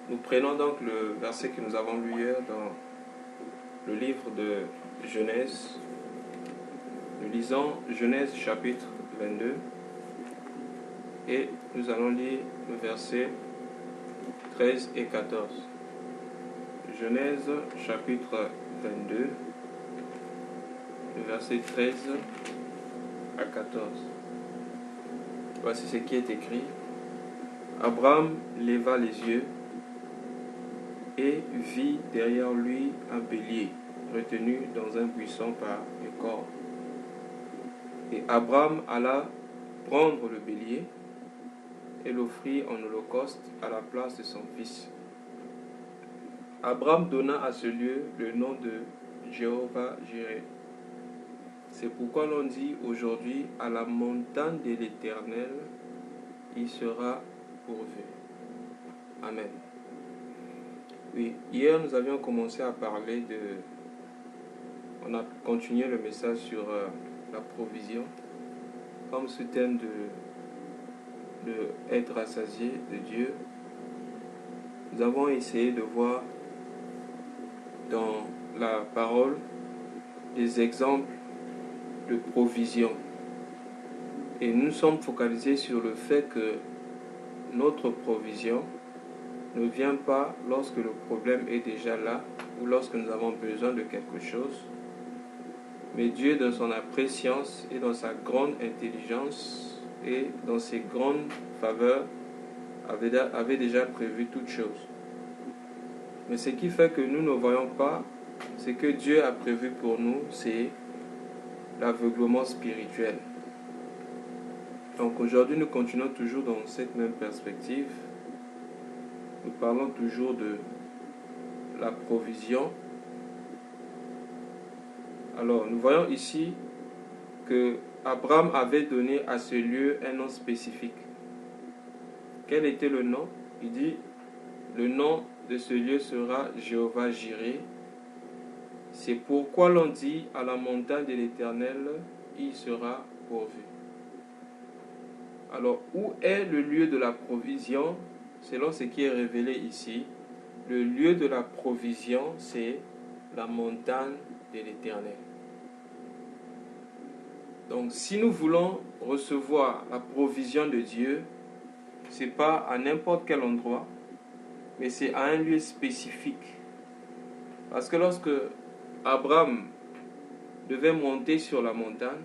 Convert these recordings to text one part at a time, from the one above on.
Nous prenons donc le verset que nous avons lu hier dans le livre de Genèse. Nous lisons Genèse chapitre 22 et nous allons lire le verset 13 et 14. Genèse chapitre 22, le verset 13 à 14. Voici ce qui est écrit. Abraham leva les yeux et vit derrière lui un bélier retenu dans un buisson par les cornes. Et Abraham alla prendre le bélier et l'offrit en holocauste à la place de son fils. Abraham donna à ce lieu le nom de Jéhovah-Jireh. C'est pourquoi l'on dit aujourd'hui à la montagne de l'Éternel, il sera pourvu. Amen. Oui, hier nous avions commencé à parler on a continué le message sur la provision, comme sous-thème de être rassasié de Dieu. Nous avons essayé de voir dans la parole des exemples de provision. Et nous sommes focalisés sur le fait que notre provision ne vient pas lorsque le problème est déjà là ou lorsque nous avons besoin de quelque chose. Mais Dieu, dans son préscience et dans sa grande intelligence et dans ses grandes faveurs, avait déjà prévu toutes choses. Mais ce qui fait que nous ne voyons pas, ce que Dieu a prévu pour nous, c'est l'aveuglement spirituel. Donc aujourd'hui, nous continuons toujours dans cette même perspective. Nous parlons toujours de la provision. Alors, nous voyons ici que Abraham avait donné à ce lieu un nom spécifique. Quel était le nom? Il dit, le nom de ce lieu sera Jéhovah-Jireh. C'est pourquoi l'on dit à la montagne de l'Éternel, il sera pourvu. Alors, où est le lieu de la provision? Selon ce qui est révélé ici, le lieu de la provision, c'est la montagne de l'Éternel. Donc, si nous voulons recevoir la provision de Dieu, ce n'est pas à n'importe quel endroit, mais c'est à un lieu spécifique. Parce que lorsque Abraham devait monter sur la montagne,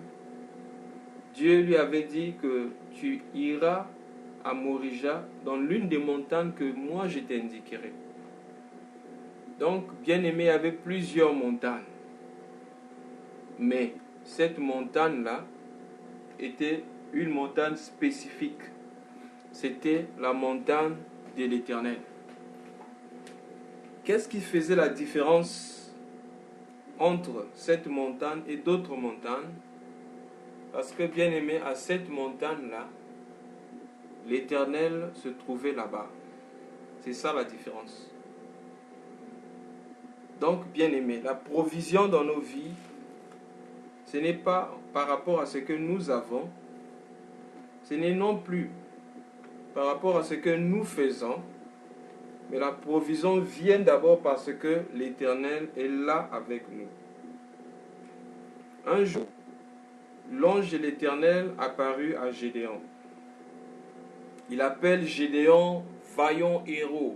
Dieu lui avait dit que tu iras à Morija, dans l'une des montagnes que moi je t'indiquerai. Donc, bien aimé, il y avait plusieurs montagnes. Mais cette montagne-là était une montagne spécifique. C'était la montagne de l'Éternel. Qu'est-ce qui faisait la différence entre cette montagne et d'autres montagnes? Parce que, bien aimé, à cette montagne-là, l'Éternel se trouvait là-bas. C'est ça la différence. Donc, bien aimé, la provision dans nos vies, ce n'est pas par rapport à ce que nous avons, ce n'est non plus par rapport à ce que nous faisons, mais la provision vient d'abord parce que l'Éternel est là avec nous. Un jour, l'ange de l'Éternel apparut à Gédéon. Il appelle Gédéon vaillant héros.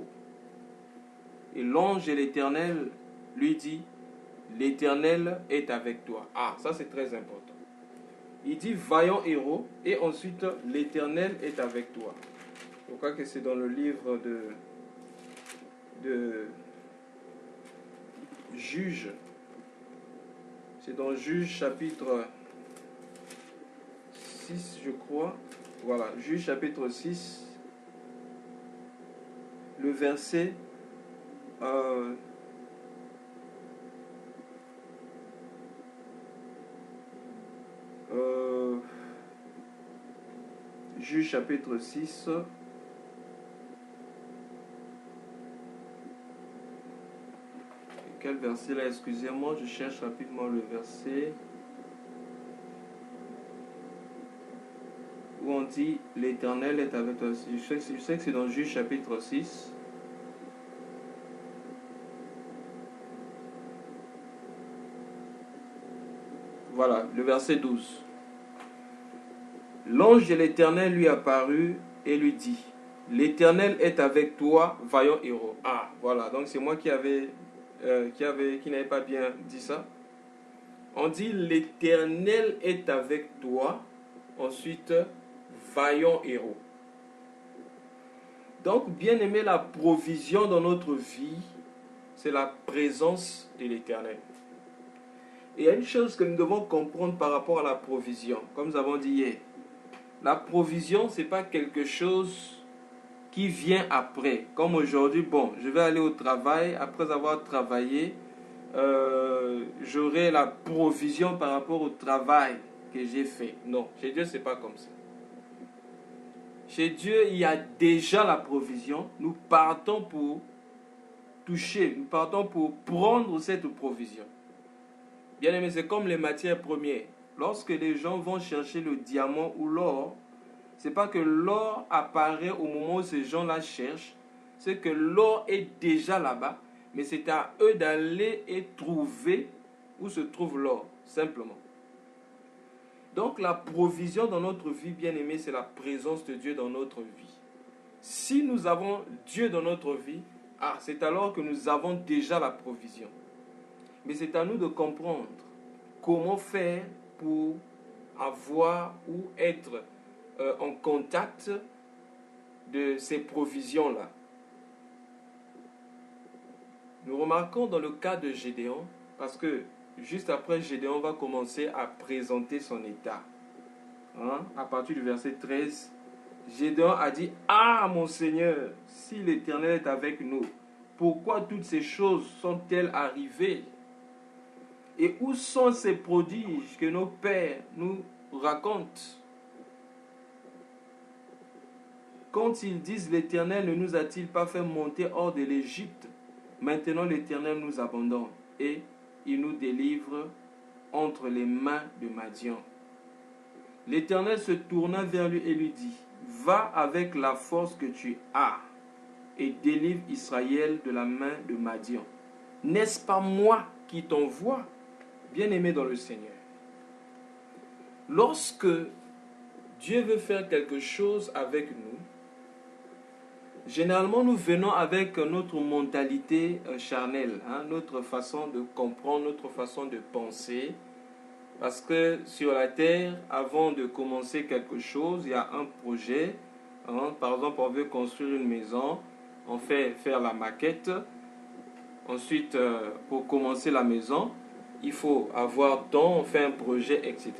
Et l'ange de l'Éternel lui dit, l'Éternel est avec toi. Ah, ça c'est très important. Il dit vaillant héros et ensuite l'Éternel est avec toi. Je crois que c'est dans le livre de Juge. C'est dans Juge chapitre 6, je crois. Voilà, Juge chapitre 6, le verset Juge chapitre 6. Quel verset là? Excusez-moi, je cherche rapidement le verset où on dit l'Éternel est avec toi. Je sais que c'est dans Juge chapitre 6. Voilà, le verset 12. L'ange de l'Éternel lui apparut et lui dit, l'Éternel est avec toi, vaillant héros. Ah, voilà, donc c'est moi qui n'avais pas bien dit ça. On dit l'Éternel est avec toi, ensuite vaillant héros. Donc, bien aimé, la provision dans notre vie, c'est la présence de l'Éternel. Et il y a une chose que nous devons comprendre par rapport à la provision, comme nous avons dit hier. La provision, ce n'est pas quelque chose qui vient après. Comme aujourd'hui, bon, je vais aller au travail, après avoir travaillé, j'aurai la provision par rapport au travail que j'ai fait. Non, chez Dieu, ce n'est pas comme ça. Chez Dieu, il y a déjà la provision. Nous partons pour toucher, nous partons pour prendre cette provision. Bien aimé, c'est comme les matières premières. Lorsque les gens vont chercher le diamant ou l'or, ce n'est pas que l'or apparaît au moment où ces gens-là cherchent, c'est que l'or est déjà là-bas, mais c'est à eux d'aller et trouver où se trouve l'or, simplement. Donc la provision dans notre vie, bien aimé, c'est la présence de Dieu dans notre vie. Si nous avons Dieu dans notre vie, c'est alors que nous avons déjà la provision. Mais c'est à nous de comprendre comment faire pour avoir ou être en contact de ces provisions-là. Nous remarquons dans le cas de Gédéon, parce que juste après, Gédéon va commencer à présenter son état. À partir du verset 13, Gédéon a dit, « Ah, mon Seigneur, si l'Éternel est avec nous, pourquoi toutes ces choses sont-elles arrivées? Et où sont ces prodiges que nos pères nous racontent? Quand ils disent, l'Éternel ne nous a-t-il pas fait monter hors de l'Égypte? Maintenant l'Éternel nous abandonne et il nous délivre entre les mains de Madian. » L'Éternel se tourna vers lui et lui dit, « Va avec la force que tu as et délivre Israël de la main de Madian. N'est-ce pas moi qui t'envoie? » Bien-aimé dans le Seigneur. Lorsque Dieu veut faire quelque chose avec nous, généralement nous venons avec notre mentalité charnelle, notre façon de comprendre, notre façon de penser. Parce que sur la terre, avant de commencer quelque chose, il y a un projet. Par exemple, on veut construire une maison, on fait faire la maquette. Ensuite, pour commencer la maison, il faut avoir temps, on fait un projet, etc.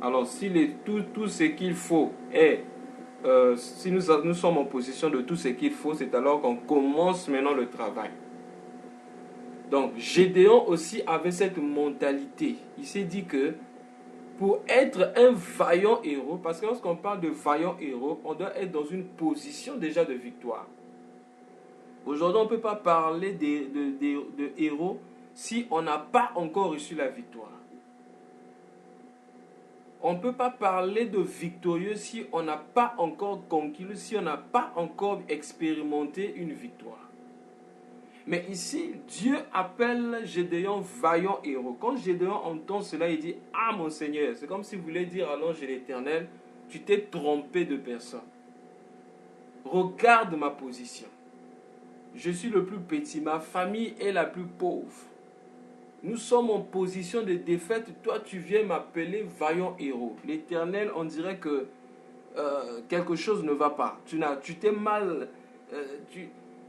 Alors, si tout ce qu'il faut est, si nous sommes en possession de tout ce qu'il faut, c'est alors qu'on commence maintenant le travail. Donc, Gédéon aussi avait cette mentalité. Il s'est dit que pour être un vaillant héros, parce que lorsqu'on parle de vaillant héros, on doit être dans une position déjà de victoire. Aujourd'hui, on ne peut pas parler de héros si on n'a pas encore reçu la victoire. On ne peut pas parler de victorieux si on n'a pas encore conquis, si on n'a pas encore expérimenté une victoire. Mais ici, Dieu appelle Gédéon vaillant héros. Quand Gédéon entend cela, il dit, « Ah, mon Seigneur !» C'est comme si vous voulez dire à l'ange de l'Éternel, « Tu t'es trompé de personne. Regarde ma position. Je suis le plus petit, ma famille est la plus pauvre. Nous sommes en position de défaite. Toi, tu viens m'appeler vaillant héros. » L'Éternel, on dirait que quelque chose ne va pas. Tu t'es mal...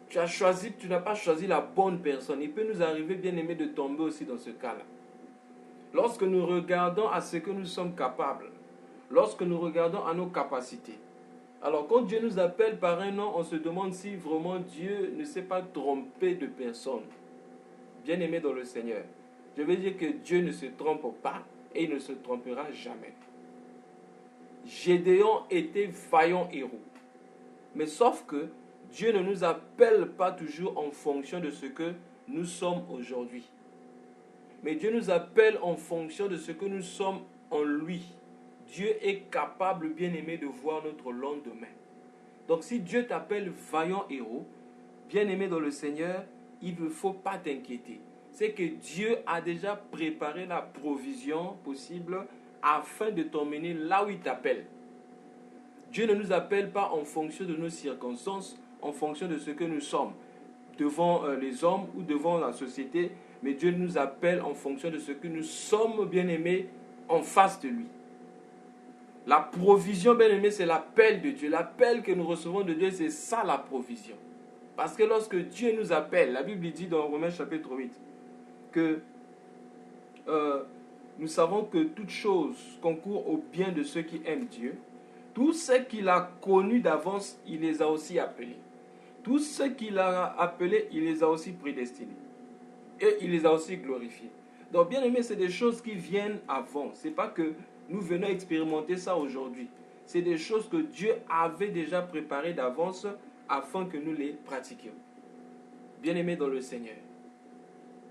Tu n'as pas choisi la bonne personne. Il peut nous arriver, bien aimé, de tomber aussi dans ce cas-là. Lorsque nous regardons à ce que nous sommes capables, lorsque nous regardons à nos capacités, alors quand Dieu nous appelle par un nom, on se demande si vraiment Dieu ne s'est pas trompé de personne. Bien aimé dans le Seigneur, je veux dire que Dieu ne se trompe pas et il ne se trompera jamais. Gédéon était vaillant héros. Mais sauf que Dieu ne nous appelle pas toujours en fonction de ce que nous sommes aujourd'hui. Mais Dieu nous appelle en fonction de ce que nous sommes en lui. Dieu est capable, bien aimé, de voir notre lendemain. Donc si Dieu t'appelle vaillant héros, bien aimé dans le Seigneur, il ne faut pas t'inquiéter. c'est que Dieu a déjà préparé la provision possible afin de t'emmener là où il t'appelle. Dieu ne nous appelle pas en fonction de nos circonstances, en fonction de ce que nous sommes devant les hommes ou devant la société, mais Dieu nous appelle en fonction de ce que nous sommes, bien-aimés, en face de lui. La provision, bien-aimés, c'est l'appel de Dieu. L'appel que nous recevons de Dieu, c'est ça la provision. Parce que lorsque Dieu nous appelle, la Bible dit dans Romains chapitre 8, que nous savons que toute chose concourt au bien de ceux qui aiment Dieu. Tous ceux qu'il a connus d'avance, il les a aussi appelés. Tous ceux qu'il a appelés, il les a aussi prédestinés. Et il les a aussi glorifiés. Donc, bien aimé, c'est des choses qui viennent avant. Ce n'est pas que nous venons expérimenter ça aujourd'hui. C'est des choses que Dieu avait déjà préparées d'avance afin que nous les pratiquions. Bien aimé dans le Seigneur,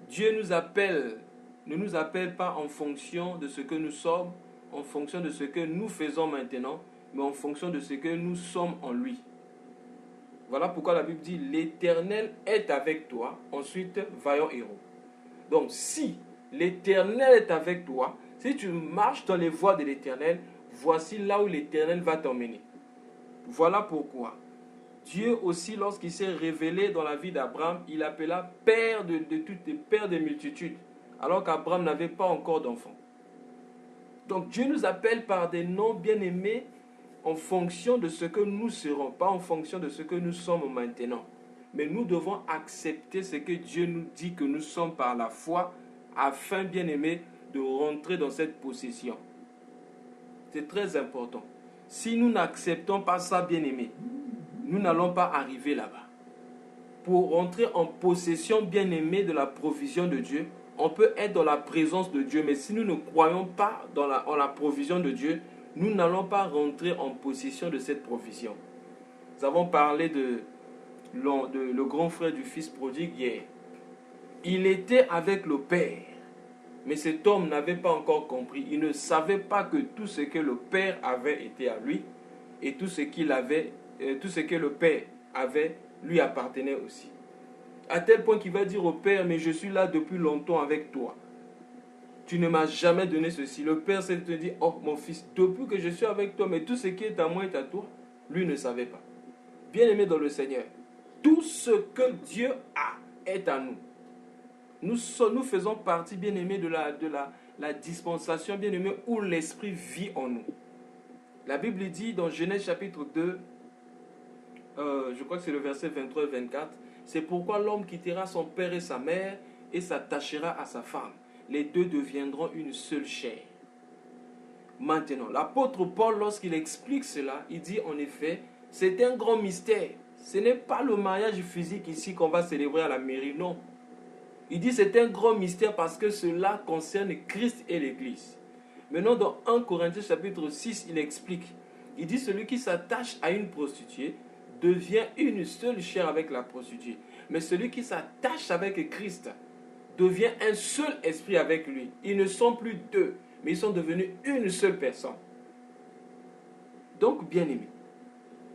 Dieu nous appelle, ne nous appelle pas en fonction de ce que nous sommes, en fonction de ce que nous faisons maintenant, mais en fonction de ce que nous sommes en lui. Voilà pourquoi la Bible dit « L'Éternel est avec toi ». Ensuite, vaillant héros. Donc, si l'Éternel est avec toi, si tu marches dans les voies de l'Éternel, voici là où l'Éternel va t'emmener. Voilà pourquoi Dieu aussi, lorsqu'il s'est révélé dans la vie d'Abraham, il l'appela père de toutes les pères de multitudes, alors qu'Abraham n'avait pas encore d'enfants. Donc, Dieu nous appelle par des noms bien-aimés en fonction de ce que nous serons, pas en fonction de ce que nous sommes maintenant. Mais nous devons accepter ce que Dieu nous dit que nous sommes par la foi, afin, bien-aimés, de rentrer dans cette possession. C'est très important. Si nous n'acceptons pas ça, bien-aimés, nous n'allons pas arriver là-bas. Pour rentrer en possession, bien-aimés, de la provision de Dieu, on peut être dans la présence de Dieu, mais si nous ne croyons pas en la provision de Dieu, nous n'allons pas rentrer en possession de cette provision. Nous avons parlé de le grand frère du fils prodigue hier. Il était avec le Père, mais cet homme n'avait pas encore compris. Il ne savait pas que tout ce que le Père avait été à lui, et tout ce que le Père avait lui appartenait aussi. À tel point qu'il va dire au Père, mais je suis là depuis longtemps avec toi. Tu ne m'as jamais donné ceci. Le Père s'est dit, oh mon fils, depuis que je suis avec toi, mais tout ce qui est à moi est à toi. Lui ne savait pas. Bien-aimé dans le Seigneur, tout ce que Dieu a est à nous. Nous faisons partie, bien-aimé, de la dispensation, bien-aimé, où l'Esprit vit en nous. La Bible dit dans Genèse chapitre 2, je crois que c'est le verset 23 et 24, c'est pourquoi l'homme quittera son père et sa mère et s'attachera à sa femme. Les deux deviendront une seule chair. Maintenant, l'apôtre Paul, lorsqu'il explique cela, il dit en effet, c'est un grand mystère. Ce n'est pas le mariage physique ici qu'on va célébrer à la mairie, non. Il dit c'est un grand mystère parce que cela concerne Christ et l'Église. Maintenant, dans 1 Corinthiens chapitre 6, il explique. Il dit celui qui s'attache à une prostituée devient une seule chair avec la prostituée. Mais celui qui s'attache avec Christ devient un seul esprit avec lui. Ils ne sont plus deux, mais ils sont devenus une seule personne. Donc, bien-aimés,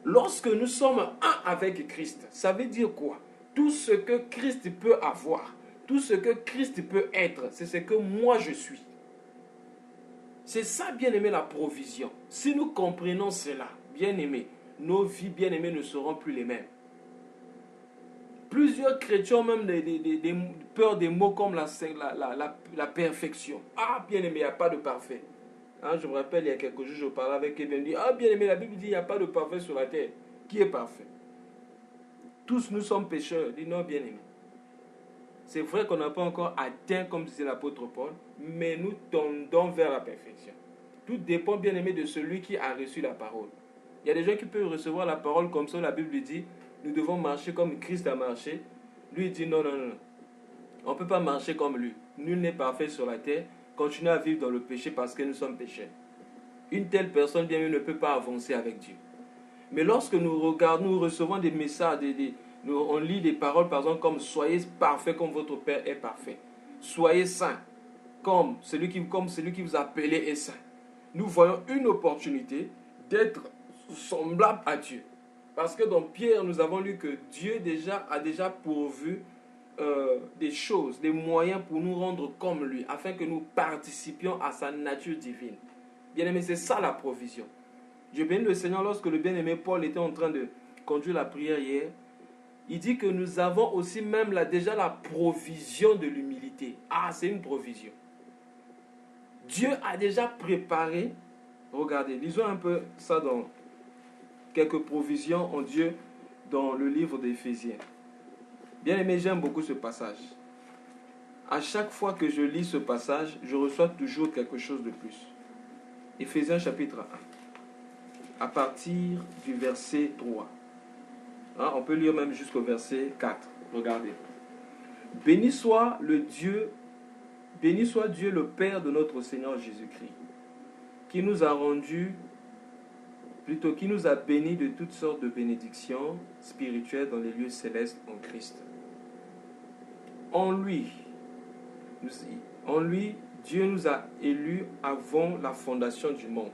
lorsque nous sommes un avec Christ, ça veut dire quoi? Tout ce que Christ peut avoir, tout ce que Christ peut être, c'est ce que moi je suis. C'est ça, bien-aimé, la provision. Si nous comprenons cela, bien-aimés, nos vies, bien-aimées, ne seront plus les mêmes. Plusieurs chrétiens ont même peur des mots comme la perfection. Ah, bien-aimé, il n'y a pas de parfait. Hein, je me rappelle, il y a quelques jours, je parlais avec quelqu'un, il me dit, ah, bien-aimé, la Bible dit, il n'y a pas de parfait sur la terre. Qui est parfait? Tous nous sommes pécheurs. Il dit, non, bien-aimé. C'est vrai qu'on n'a pas encore atteint, comme disait l'apôtre Paul, mais nous tendons vers la perfection. Tout dépend, bien-aimé, de celui qui a reçu la parole. Il y a des gens qui peuvent recevoir la parole comme ça, la Bible dit, nous devons marcher comme Christ a marché. Lui il dit non, non, non. On ne peut pas marcher comme lui. Nul n'est parfait sur la terre. Continuez à vivre dans le péché parce que nous sommes pécheurs. Une telle personne, bien ne peut pas avancer avec Dieu. Mais lorsque nous regardons, nous recevons des messages, on lit des paroles par exemple comme soyez parfaits comme votre Père est parfait. Soyez saints comme celui qui vous a appelé est saint. Nous voyons une opportunité d'être semblable à Dieu. Parce que dans Pierre, nous avons lu que Dieu a déjà pourvu des choses, des moyens pour nous rendre comme lui, afin que nous participions à sa nature divine. Bien-aimé, c'est ça la provision. Je bénis le Seigneur lorsque le bien-aimé Paul était en train de conduire la prière hier. Il dit que nous avons aussi même déjà la provision de l'humilité. Ah, c'est une provision. Dieu a déjà préparé. Regardez, lisons un peu ça dans quelques provisions en Dieu dans le livre d'Éphésiens. Bien aimé, j'aime beaucoup ce passage. À chaque fois que je lis ce passage, je reçois toujours quelque chose de plus. Éphésiens chapitre 1, à partir du verset 3. On peut lire même jusqu'au verset 4. Regardez. Béni soit Dieu le Père de notre Seigneur Jésus-Christ, qui nous a bénis de toutes sortes de bénédictions spirituelles dans les lieux célestes en Christ. En lui, Dieu nous a élus avant la fondation du monde.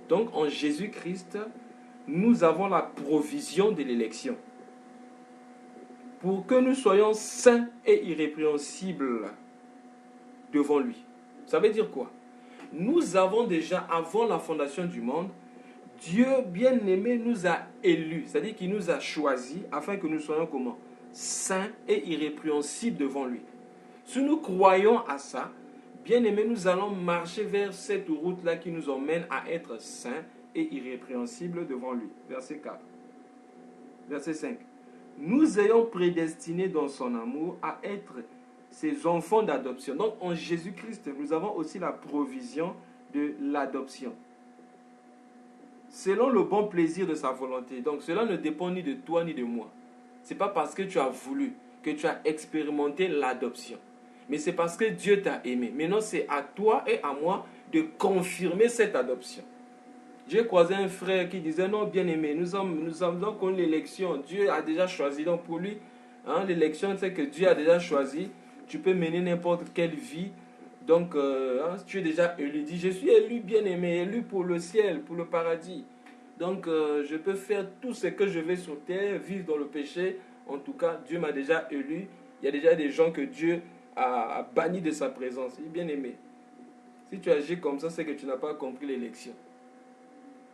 Donc en Jésus-Christ, nous avons la provision de l'élection. Pour que nous soyons saints et irrépréhensibles devant lui. Ça veut dire quoi? Nous avons déjà, avant la fondation du monde, Dieu bien-aimé nous a élus. C'est-à-dire qu'il nous a choisis afin que nous soyons comment? Saints et irrépréhensibles devant lui. Si nous croyons à ça, bien-aimé, nous allons marcher vers cette route-là qui nous emmène à être saints et irrépréhensibles devant lui. Verset 4. Verset 5. Nous ayons prédestinés dans son amour à être ses enfants d'adoption. Donc en Jésus-Christ, nous avons aussi la provision de l'adoption. Selon le bon plaisir de sa volonté. Donc cela ne dépend ni de toi ni de moi. Ce n'est pas parce que tu as voulu que tu as expérimenté l'adoption. Mais c'est parce que Dieu t'a aimé. Maintenant, c'est à toi et à moi de confirmer cette adoption. J'ai croisé un frère qui disait, non, bien aimé, nous sommes donc en l'élection. Dieu a déjà choisi. Donc pour lui, l'élection, c'est que Dieu a déjà choisi. Tu peux mener n'importe quelle vie. Donc, tu es déjà élu. Il dit, je suis élu, bien aimé, élu pour le ciel, pour le paradis. Donc, je peux faire tout ce que je veux sur terre, vivre dans le péché. En tout cas, Dieu m'a déjà élu. Il y a déjà des gens que Dieu a bannis de sa présence. Il dit, bien aimé, si tu agis comme ça, c'est que tu n'as pas compris l'élection.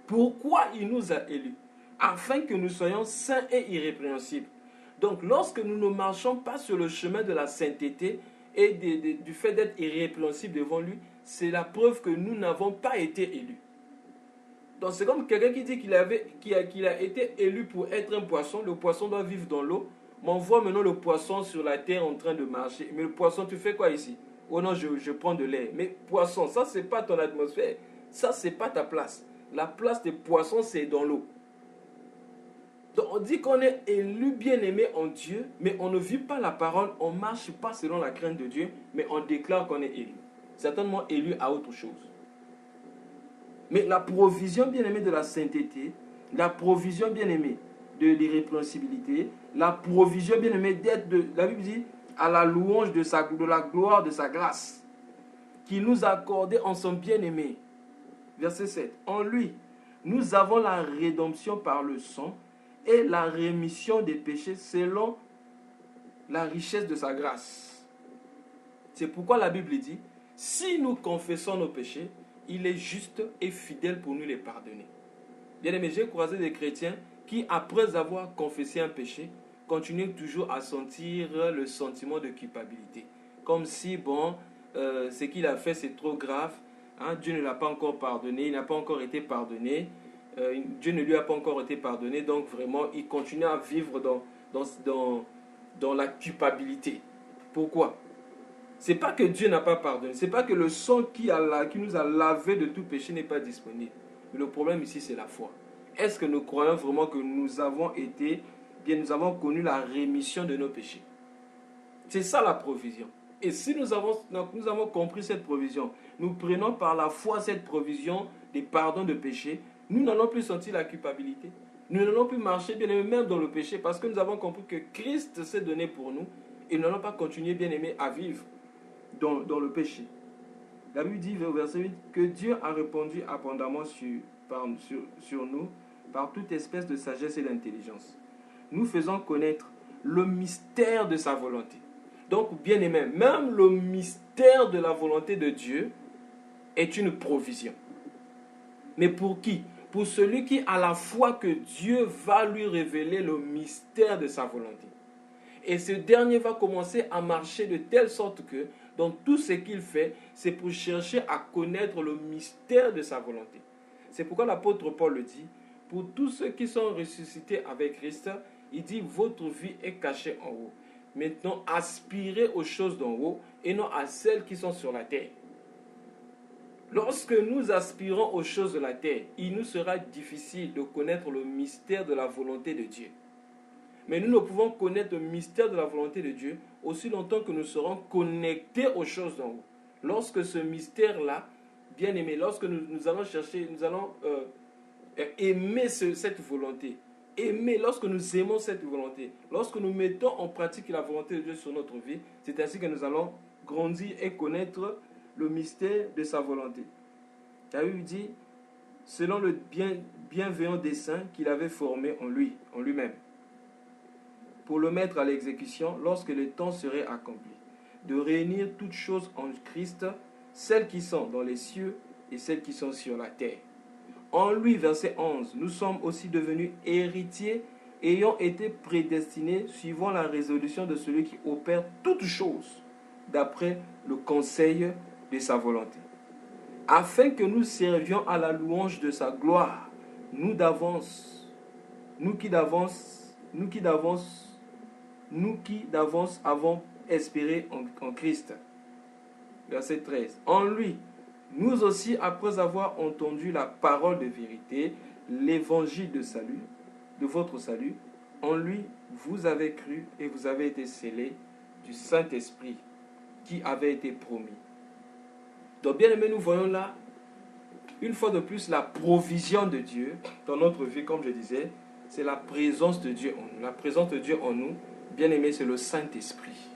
Pourquoi il nous a élus? Afin que nous soyons saints et irrépréhensibles. Donc, lorsque nous ne marchons pas sur le chemin de la sainteté et du fait d'être irrépréhensibles devant lui, c'est la preuve que nous n'avons pas été élus. Donc, c'est comme quelqu'un qui dit qu'il a été élu pour être un poisson. Le poisson doit vivre dans l'eau. Mais on voit maintenant le poisson sur la terre en train de marcher. Mais le poisson, tu fais quoi ici? Oh non, je prends de l'air. Mais poisson, ça, c'est pas ton atmosphère. Ça, c'est pas ta place. La place des poissons, c'est dans l'eau. Donc on dit qu'on est élu, bien-aimé en Dieu, mais on ne vit pas la parole, on ne marche pas selon la crainte de Dieu, mais on déclare qu'on est élu. Certainement élu à autre chose. Mais la provision, bien-aimé, de la sainteté, la provision, bien-aimé, de l'irrépréhensibilité, la provision, bien-aimé, d'être, la Bible dit, à la louange de la gloire de sa grâce, qu'il nous a accordé en son bien-aimé. Verset 7. En lui, nous avons la rédemption par le sang et la rémission des péchés selon la richesse de sa grâce. C'est pourquoi la Bible dit, si nous confessons nos péchés, il est juste et fidèle pour nous les pardonner. Bien aimé, j'ai croisé des chrétiens qui, après avoir confessé un péché, continuent toujours à sentir le sentiment de culpabilité. Comme si, ce qu'il a fait, c'est trop grave. Dieu ne l'a pas encore pardonné, il n'a pas encore été pardonné. Dieu ne lui a pas encore été pardonné, donc vraiment, il continue à vivre dans la culpabilité. Pourquoi? C'est pas que Dieu n'a pas pardonné, c'est pas que le sang qui nous a lavé de tout péché n'est pas disponible. Mais le problème ici, c'est la foi. Est-ce que nous croyons vraiment que nous avons connu la rémission de nos péchés? C'est ça la provision. Et si nous avons compris cette provision, nous prenons par la foi cette provision des pardons de péché, nous n'allons plus sentir la culpabilité. Nous n'allons plus marcher bien aimé même dans le péché parce que nous avons compris que Christ s'est donné pour nous et nous n'allons pas continuer bien aimé à vivre dans le péché. La Bible dit au verset 8 que Dieu a répandu abondamment sur nous par toute espèce de sagesse et d'intelligence. Nous faisons connaître le mystère de sa volonté. Donc, bien aimé, même le mystère de la volonté de Dieu est une provision. Mais pour qui? Pour celui qui a la foi que Dieu va lui révéler le mystère de sa volonté. Et ce dernier va commencer à marcher de telle sorte que dans tout ce qu'il fait, c'est pour chercher à connaître le mystère de sa volonté. C'est pourquoi l'apôtre Paul le dit, pour tous ceux qui sont ressuscités avec Christ, il dit, votre vie est cachée en haut. Maintenant, aspirez aux choses d'en haut et non à celles qui sont sur la terre. Lorsque nous aspirons aux choses de la terre, il nous sera difficile de connaître le mystère de la volonté de Dieu. Mais nous ne pouvons connaître le mystère de la volonté de Dieu aussi longtemps que nous serons connectés aux choses d'en haut. Lorsque ce mystère-là, bien aimé, lorsque nous allons chercher, nous allons aimer cette volonté, lorsque nous aimons cette volonté, lorsque nous mettons en pratique la volonté de Dieu sur notre vie, c'est ainsi que nous allons grandir et connaître le mystère de sa volonté. La Bible dit, selon le bienveillant dessein qu'il avait formé en lui-même, pour le mettre à l'exécution lorsque le temps serait accompli, de réunir toutes choses en Christ, celles qui sont dans les cieux et celles qui sont sur la terre. En lui, verset 11, nous sommes aussi devenus héritiers, ayant été prédestinés suivant la résolution de celui qui opère toutes choses, d'après le conseil de sa volonté, afin que nous servions à la louange de sa gloire, nous qui d'avance avons espéré en Christ. Verset 13. En lui, nous aussi, après avoir entendu la parole de vérité, l'évangile de salut, de votre salut, en lui, vous avez cru et vous avez été scellés du Saint-Esprit qui avait été promis. Donc, bien aimé, nous voyons là, une fois de plus, la provision de Dieu dans notre vie, comme je disais, c'est la présence de Dieu en nous. La présence de Dieu en nous, bien aimé, c'est le Saint-Esprit.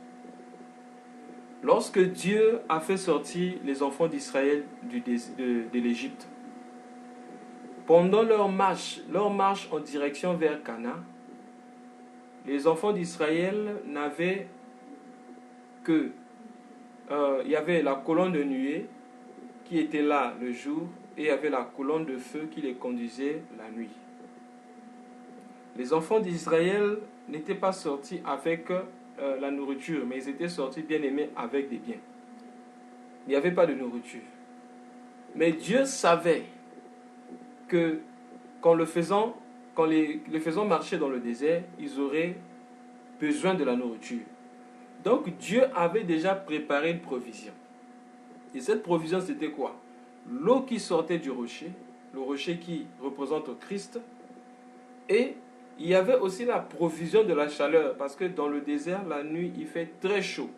Lorsque Dieu a fait sortir les enfants d'Israël de l'Égypte, pendant leur marche en direction vers Canaan, les enfants d'Israël n'avaient que... il y avait la colonne de nuée qui était là le jour et il y avait la colonne de feu qui les conduisait la nuit. Les enfants d'Israël n'étaient pas sortis avec la nourriture, mais ils étaient sortis bien aimés avec des biens. Il n'y avait pas de nourriture. Mais Dieu savait que quand les faisant marcher dans le désert, ils auraient besoin de la nourriture. Donc Dieu avait déjà préparé une provision. Et cette provision, c'était quoi? L'eau qui sortait du rocher, le rocher qui représente Christ, et il y avait aussi la provision de la chaleur, parce que dans le désert, la nuit, il fait très chaud.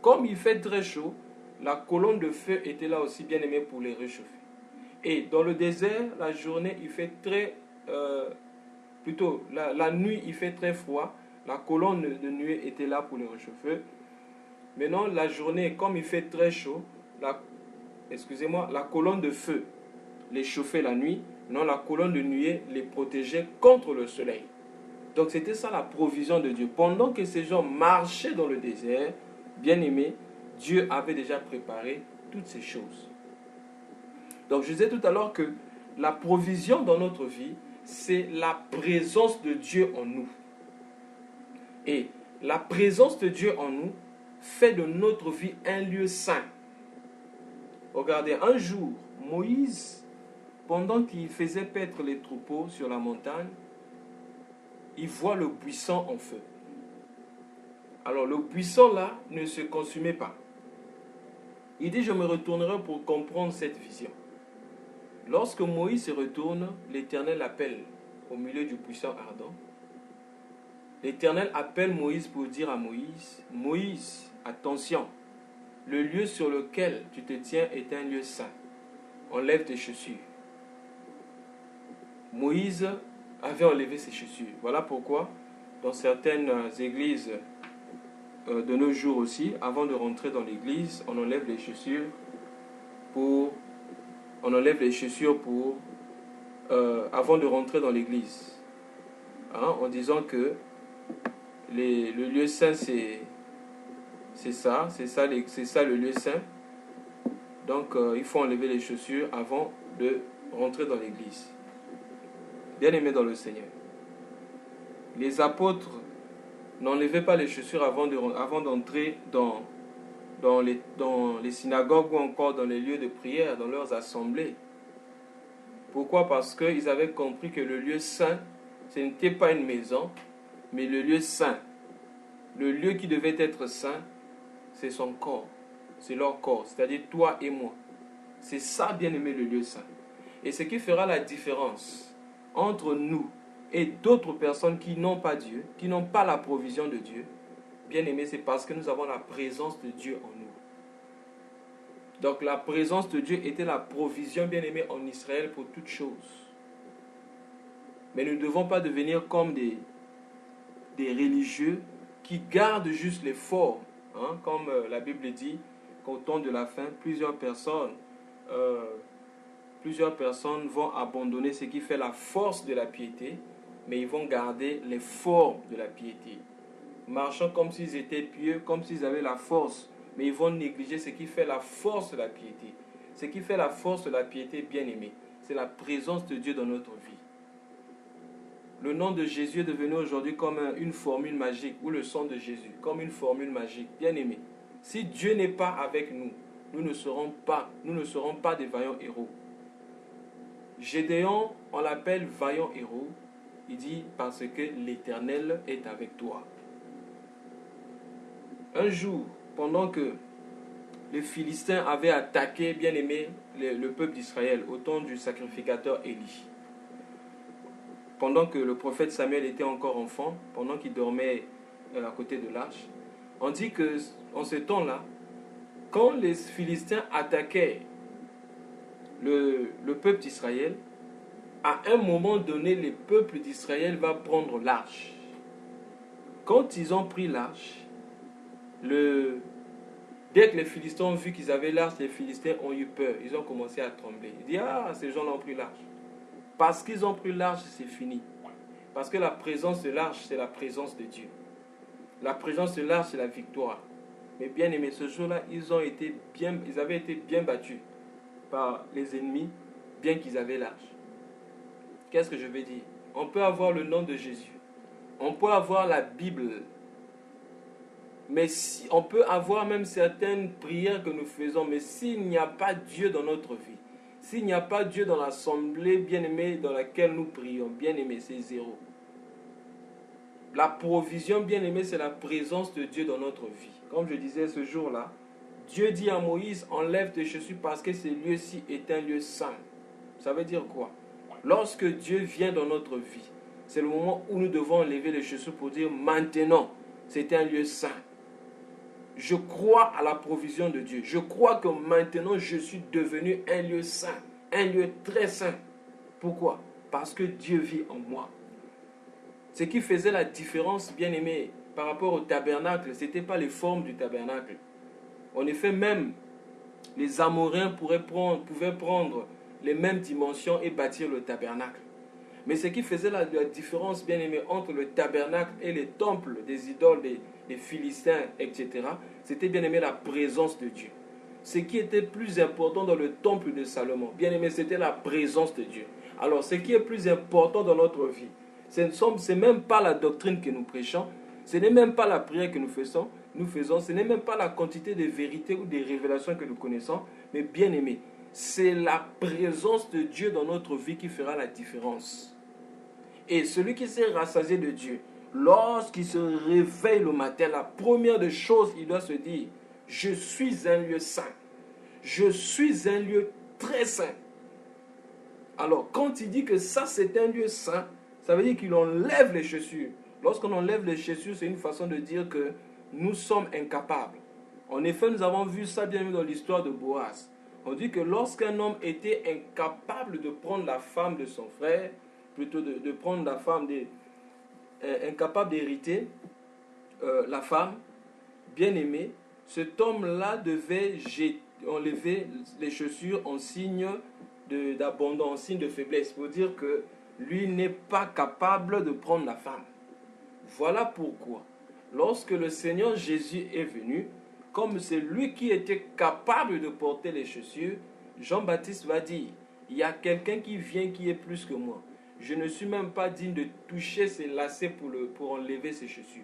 Comme il fait très chaud, la colonne de feu était là aussi bien aimée pour les réchauffer. Et dans le désert, la journée, il fait la nuit, il fait très froid. La colonne de nuée était là pour les réchauffer. Maintenant, la journée, comme il fait très chaud, la colonne de feu les chauffait la nuit. Non, la colonne de nuée les protégeait contre le soleil. Donc c'était ça la provision de Dieu. Pendant que ces gens marchaient dans le désert, bien aimés, Dieu avait déjà préparé toutes ces choses. Donc je disais tout à l'heure que la provision dans notre vie, c'est la présence de Dieu en nous. Et la présence de Dieu en nous fait de notre vie un lieu saint. Regardez, un jour, Moïse, pendant qu'il faisait paître les troupeaux sur la montagne, il voit le buisson en feu. Alors le buisson là ne se consumait pas. Il dit, je me retournerai pour comprendre cette vision. Lorsque Moïse se retourne, l'Éternel appelle au milieu du buisson ardent. L'Éternel appelle Moïse pour dire à Moïse, Moïse, attention, le lieu sur lequel tu te tiens est un lieu saint. Enlève tes chaussures. Moïse avait enlevé ses chaussures. Voilà pourquoi, dans certaines églises de nos jours aussi, avant de rentrer dans l'église, on enlève les chaussures avant de rentrer dans l'église. En disant que le lieu saint, c'est ça le lieu saint. Donc, il faut enlever les chaussures avant de rentrer dans l'église. Bien-aimés dans le Seigneur, les apôtres n'enlevaient pas les chaussures avant d'entrer dans les synagogues ou encore dans les lieux de prière, dans leurs assemblées. Pourquoi? Parce qu'ils avaient compris que le lieu saint, ce n'était pas une maison, mais le lieu saint. Le lieu qui devait être saint, c'est son corps, c'est leur corps, c'est-à-dire toi et moi. C'est ça, bien-aimé, le lieu saint. Et ce qui fera la différence entre nous et d'autres personnes qui n'ont pas Dieu, qui n'ont pas la provision de Dieu, bien-aimé, c'est parce que nous avons la présence de Dieu en nous. Donc la présence de Dieu était la provision, bien-aimé, en Israël pour toutes choses. Mais nous ne devons pas devenir comme des religieux qui gardent juste les formes. Comme la Bible dit qu'au temps de la fin, plusieurs personnes vont abandonner ce qui fait la force de la piété, mais ils vont garder les formes de la piété. Marchant comme s'ils étaient pieux, comme s'ils avaient la force, mais ils vont négliger ce qui fait la force de la piété. Ce qui fait la force de la piété, bien-aimé, c'est la présence de Dieu dans notre vie. Le nom de Jésus est devenu aujourd'hui comme une formule magique, ou le sang de Jésus, comme une formule magique. Bien-aimé, si Dieu n'est pas avec nous, nous ne serons pas des vaillants héros. Gédéon, on l'appelle vaillant héros. Il dit parce que l'Éternel est avec toi. Un jour, pendant que les Philistins avaient attaqué, bien aimé, le peuple d'Israël au temps du sacrificateur Élie, pendant que le prophète Samuel était encore enfant, pendant qu'il dormait à côté de l'arche, on dit que en ce temps-là, quand les Philistins attaquaient le peuple d'Israël, à un moment donné, le peuple d'Israël va prendre l'arche. Quand ils ont pris l'arche, dès que les Philistins ont vu qu'ils avaient l'arche, les Philistins ont eu peur. Ils ont commencé à trembler. Ils disent, ces gens ont pris l'arche. Parce qu'ils ont pris l'arche, c'est fini. Parce que la présence de l'arche, c'est la présence de Dieu. La présence de l'arche, c'est la victoire. Mais bien aimé, ce jour-là, ils avaient été bien battus par les ennemis, bien qu'ils avaient l'arche. Qu'est-ce que je veux dire? On peut avoir le nom de Jésus. On peut avoir la Bible. Mais on peut avoir même certaines prières que nous faisons. Mais s'il n'y a pas Dieu dans notre vie, s'il n'y a pas Dieu dans l'assemblée bien-aimée dans laquelle nous prions, bien-aimé, c'est zéro. La provision, bien-aimé, c'est la présence de Dieu dans notre vie. Comme je disais ce jour-là, Dieu dit à Moïse, enlève tes chaussures parce que ce lieu-ci est un lieu saint. Ça veut dire quoi? Lorsque Dieu vient dans notre vie, c'est le moment où nous devons enlever les chaussures pour dire maintenant, c'est un lieu saint. Je crois à la provision de Dieu. Je crois que maintenant, je suis devenu un lieu saint, un lieu très saint. Pourquoi? Parce que Dieu vit en moi. Ce qui faisait la différence, bien aimé, par rapport au tabernacle, ce n'était pas les formes du tabernacle. En effet, même les Amoréens pouvaient prendre les mêmes dimensions et bâtir le tabernacle. Mais ce qui faisait la différence, bien aimé, entre le tabernacle et les temples des idoles, des Philistins, etc., c'était, bien aimé, la présence de Dieu. Ce qui était plus important dans le temple de Salomon, bien aimé, c'était la présence de Dieu. Alors, ce qui est plus important dans notre vie, ce n'est même pas la doctrine que nous prêchons, ce n'est même pas la prière que nous faisons, ce n'est même pas la quantité de vérités ou des révélations que nous connaissons, mais bien aimé, c'est la présence de Dieu dans notre vie qui fera la différence. Et celui qui s'est rassasié de Dieu, lorsqu'il se réveille le matin, la première des choses, il doit se dire, je suis un lieu saint. Je suis un lieu très saint. Alors, quand il dit que ça, c'est un lieu saint, ça veut dire qu'il enlève les chaussures. Lorsqu'on enlève les chaussures, c'est une façon de dire que nous sommes incapables. En effet, nous avons vu ça bien dans l'histoire de Boaz. On dit que lorsqu'un homme était incapable de prendre la femme de son frère, plutôt de prendre la femme, incapable d'hériter la femme, bien-aimée, cet homme-là devait enlever les chaussures en signe d'abandon, en signe de faiblesse, pour dire que lui n'est pas capable de prendre la femme. Voilà pourquoi, Lorsque le Seigneur Jésus est venu, comme c'est lui qui était capable de porter les chaussures, Jean-Baptiste va dire, il y a quelqu'un qui vient qui est plus que moi. Je ne suis même pas digne de toucher ses lacets pour enlever ses chaussures.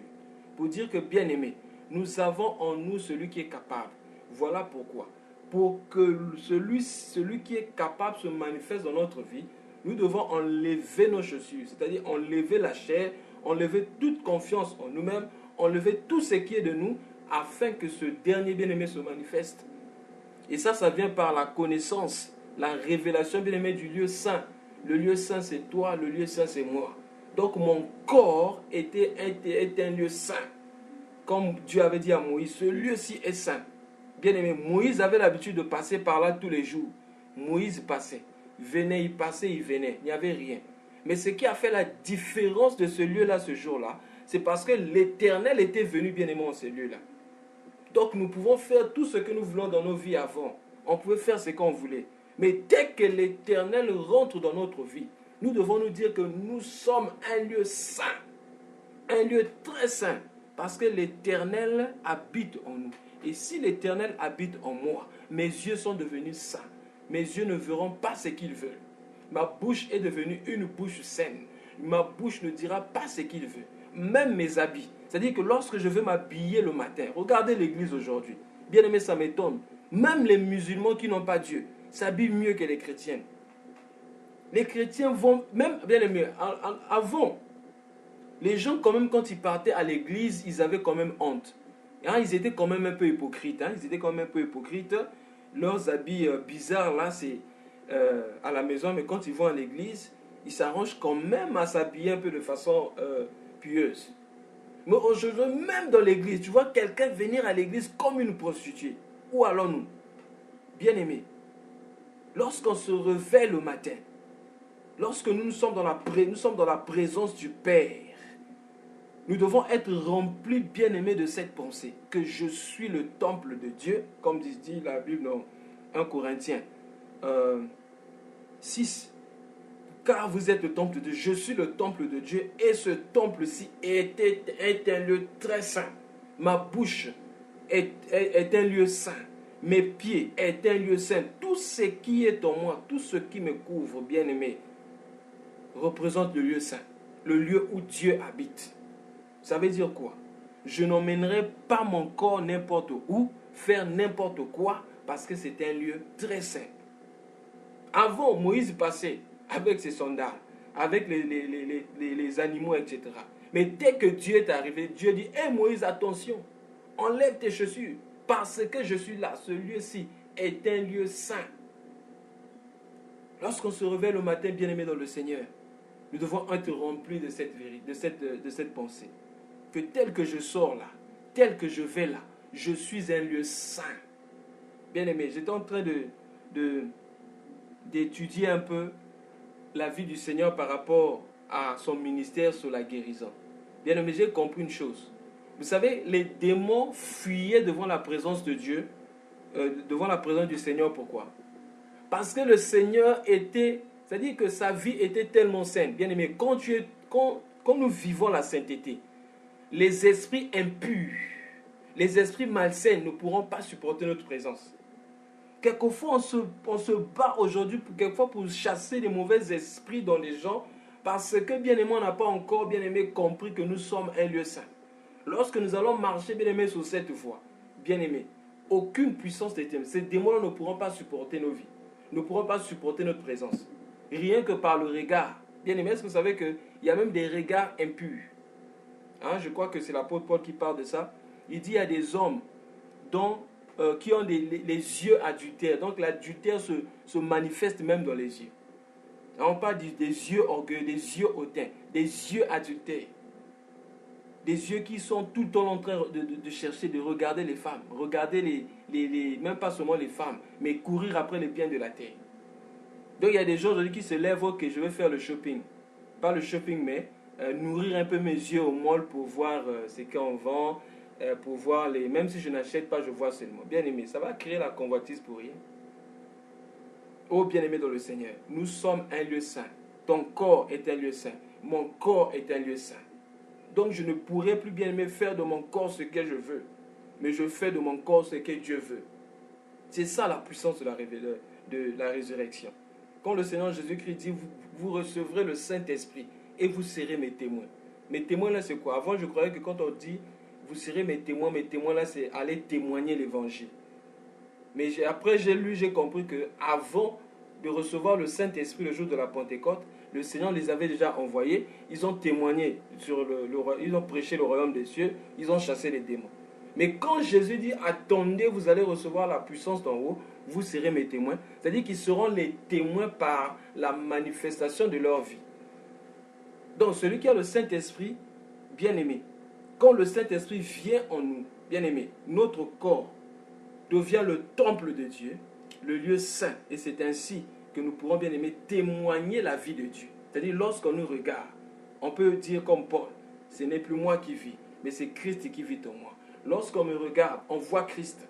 Pour dire que, bien aimé, nous avons en nous celui qui est capable. Voilà pourquoi. Pour que celui qui est capable se manifeste dans notre vie, nous devons enlever nos chaussures, c'est-à-dire enlever la chair, enlever toute confiance en nous-mêmes, enlever tout ce qui est de nous, afin que ce dernier bien-aimé se manifeste. Et ça vient par la connaissance, la révélation bien-aimé du lieu saint. Le lieu saint, c'est toi, le lieu saint, c'est moi. Donc mon corps est un lieu saint. Comme Dieu avait dit à Moïse, ce lieu-ci est saint. Bien-aimé, Moïse avait l'habitude de passer par là tous les jours. Moïse passait, venait, il passait, il venait, il n'y avait rien. Mais ce qui a fait la différence de ce lieu-là, ce jour-là, c'est parce que l'Éternel était venu bien-aimé en ce lieu-là. Donc nous pouvons faire tout ce que nous voulons dans nos vies avant. On pouvait faire ce qu'on voulait. Mais dès que l'Éternel rentre dans notre vie, nous devons nous dire que nous sommes un lieu saint. Un lieu très saint. Parce que l'Éternel habite en nous. Et si l'Éternel habite en moi, mes yeux sont devenus saints. Mes yeux ne verront pas ce qu'ils veulent. Ma bouche est devenue une bouche saine. Ma bouche ne dira pas ce qu'il veut. Même mes habits. C'est-à-dire que lorsque je veux m'habiller le matin, regardez l'église aujourd'hui. Bien aimé, ça m'étonne. Même les musulmans qui n'ont pas Dieu s'habillent mieux que les chrétiens. Les chrétiens vont, même, bien aimé, avant, les gens quand même quand ils partaient à l'église, ils avaient quand même honte. Ils étaient quand même un peu hypocrites. Leurs habits bizarres là, c'est à la maison, mais quand ils vont à l'église, ils s'arrangent quand même à s'habiller un peu de façon pieuse. Mais aujourd'hui, même dans l'église, tu vois quelqu'un venir à l'église comme une prostituée. Où allons-nous? Bien-aimés, lorsqu'on se réveille le matin, lorsque nous sommes dans la présence du Père, nous devons être remplis, bien-aimés, de cette pensée, que je suis le temple de Dieu, comme dit la Bible dans 1 Corinthiens 6. Car vous êtes le temple de Dieu, je suis le temple de Dieu, et ce temple-ci est un lieu très saint. Ma bouche est un lieu saint. Mes pieds est un lieu saint. Tout ce qui est en moi, tout ce qui me couvre, bien-aimé, représente le lieu saint, le lieu où Dieu habite. Ça veut dire quoi? Je n'emmènerai pas mon corps n'importe où, faire n'importe quoi, parce que c'est un lieu très saint. Avant, Moïse passait avec ses sandales, avec les animaux, etc. Mais dès que Dieu est arrivé, Dieu dit, hé Moïse, attention, enlève tes chaussures, parce que je suis là, ce lieu-ci est un lieu saint. Lorsqu'on se réveille le matin, bien-aimé dans le Seigneur, nous devons être remplis de cette vérité, de cette pensée. Que tel que je sors là, tel que je vais là, je suis un lieu saint. Bien-aimé, j'étais en train d'étudier un peu la vie du Seigneur par rapport à son ministère sur la guérison. Bien-aimé, j'ai compris une chose. Vous savez, les démons fuyaient devant la présence de Dieu, devant la présence du Seigneur. Pourquoi? Parce que le Seigneur était, c'est-à-dire que sa vie était tellement sainte. Bien-aimé, quand nous vivons la sainteté, les esprits impurs, les esprits malsains ne pourront pas supporter notre présence. Quelquefois, on se bat aujourd'hui pour chasser les mauvais esprits dans les gens parce que, bien-aimé, on n'a pas encore, bien-aimé, compris que nous sommes un lieu saint. Lorsque nous allons marcher, bien-aimé, sur cette voie, bien-aimé, aucune puissance des ténèbres, ces démons ne pourront pas supporter nos vies, ne pourront pas supporter notre présence. Rien que par le regard. Bien-aimé, est-ce que vous savez qu'il y a même des regards impurs? Je crois que c'est l'apôtre Paul qui parle de ça. Il dit il y a des hommes qui ont les yeux adultères. Donc l'adultère se manifeste même dans les yeux. On parle des yeux orgueilleux, des yeux hautains, des yeux adultères. Des yeux qui sont tout le temps en train de chercher, de regarder les femmes. Regarder même pas seulement les femmes, mais courir après les biens de la terre. Donc il y a des gens aujourd'hui qui se lèvent, ok, je vais faire le shopping. Pas le shopping, mais nourrir un peu mes yeux au mall pour voir ce qu'on vend, pour voir même si je n'achète pas, je vois seulement. Bien aimé, ça va créer la convoitise pour rien. Oh bien aimé dans le Seigneur, nous sommes un lieu saint. Ton corps est un lieu saint. Mon corps est un lieu saint. Donc je ne pourrai plus bien aimer faire de mon corps ce que je veux. Mais je fais de mon corps ce que Dieu veut. C'est ça la puissance de la résurrection. Quand le Seigneur Jésus-Christ dit, vous recevrez le Saint-Esprit et vous serez mes témoins. Mes témoins là c'est quoi? Avant je croyais que quand on dit, vous serez mes témoins là c'est aller témoigner l'évangile. Mais après j'ai lu, j'ai compris que avant de recevoir le Saint-Esprit le jour de la Pentecôte, le Seigneur les avait déjà envoyés, ils ont témoigné, ils ont prêché le royaume des cieux, ils ont chassé les démons. Mais quand Jésus dit, attendez, vous allez recevoir la puissance d'en haut, vous serez mes témoins, c'est-à-dire qu'ils seront les témoins par la manifestation de leur vie. Donc celui qui a le Saint-Esprit, bien-aimé, quand le Saint-Esprit vient en nous, bien-aimé, notre corps devient le temple de Dieu, le lieu saint. Et c'est ainsi que nous pourrons, bien aimé, témoigner la vie de Dieu. C'est-à-dire, lorsqu'on nous regarde, on peut dire comme Paul, ce n'est plus moi qui vis, mais c'est Christ qui vit en moi. Lorsqu'on me regarde, on voit Christ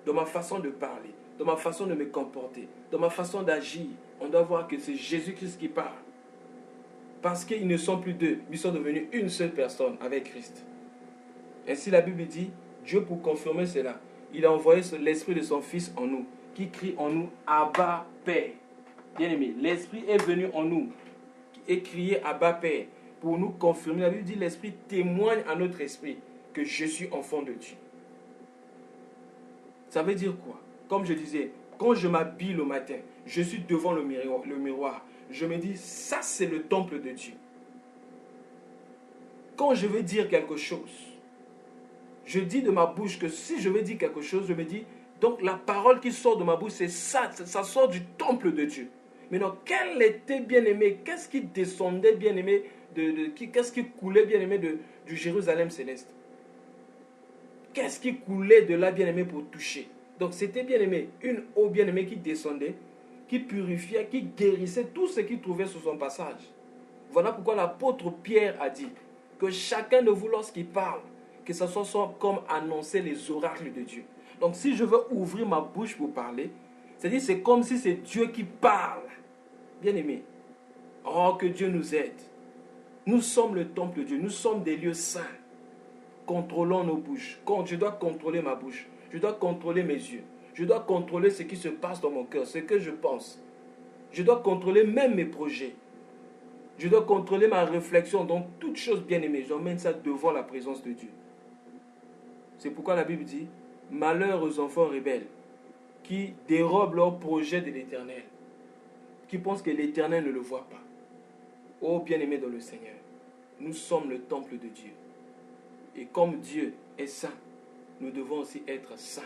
dans ma façon de parler, dans ma façon de me comporter, dans ma façon d'agir. On doit voir que c'est Jésus-Christ qui parle. Parce qu'ils ne sont plus deux, ils sont devenus une seule personne avec Christ. Ainsi la Bible dit, Dieu pour confirmer cela, il a envoyé l'Esprit de son Fils en nous, qui crie en nous, Abba, Père. Bien-aimé, l'Esprit est venu en nous et crié Abba, Père, pour nous confirmer. La Bible dit, l'Esprit témoigne à notre esprit que je suis enfant de Dieu. Ça veut dire quoi? Comme je disais, quand je m'habille le matin, je suis devant le miroir, je me dis, ça c'est le temple de Dieu. Quand je veux dire quelque chose, je dis de ma bouche que si je veux dire quelque chose, je me dis, donc la parole qui sort de ma bouche, c'est ça sort du temple de Dieu. Mais donc, quel était bien-aimé, qu'est-ce qui descendait bien-aimé, qu'est-ce qui coulait bien-aimé du Jérusalem céleste? Qu'est-ce qui coulait de là bien-aimé pour toucher? Donc c'était bien-aimé, une eau bien-aimée qui descendait, qui purifiait, qui guérissait tout ce qu'il trouvait sur son passage. Voilà pourquoi l'apôtre Pierre a dit que chacun de vous, lorsqu'il parle, que ce soit comme annoncer les oracles de Dieu. Donc si je veux ouvrir ma bouche pour parler, c'est-à-dire c'est comme si c'est Dieu qui parle. Bien-aimé, oh que Dieu nous aide. Nous sommes le temple de Dieu, nous sommes des lieux saints. Contrôlons nos bouches. Je dois contrôler ma bouche, je dois contrôler mes yeux, je dois contrôler ce qui se passe dans mon cœur, ce que je pense. Je dois contrôler même mes projets. Je dois contrôler ma réflexion. Donc toute chose bien-aimée, j'emmène ça devant la présence de Dieu. C'est pourquoi la Bible dit, malheur aux enfants rebelles qui dérobent leur projet de l'Éternel, qui pensent que l'Éternel ne le voit pas. Ô bien-aimés dans le Seigneur, nous sommes le temple de Dieu. Et comme Dieu est saint, nous devons aussi être saints.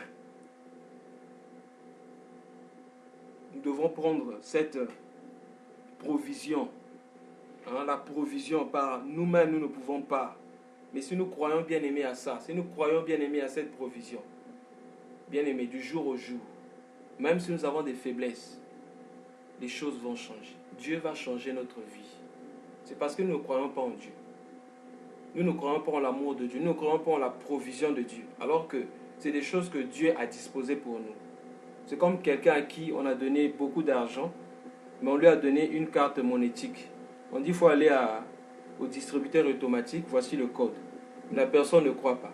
Nous devons prendre cette provision. La provision par nous-mêmes, nous ne pouvons pas. Mais si nous croyons bien-aimés à ça, si nous croyons bien-aimés à cette provision, bien-aimés, du jour au jour, même si nous avons des faiblesses, les choses vont changer. Dieu va changer notre vie. C'est parce que nous ne croyons pas en Dieu. Nous ne croyons pas en l'amour de Dieu. Nous ne croyons pas en la provision de Dieu. Alors que c'est des choses que Dieu a disposées pour nous. C'est comme quelqu'un à qui on a donné beaucoup d'argent, mais on lui a donné une carte monétique. On dit qu'il faut aller au distributeur automatique, voici le code. La personne ne croit pas.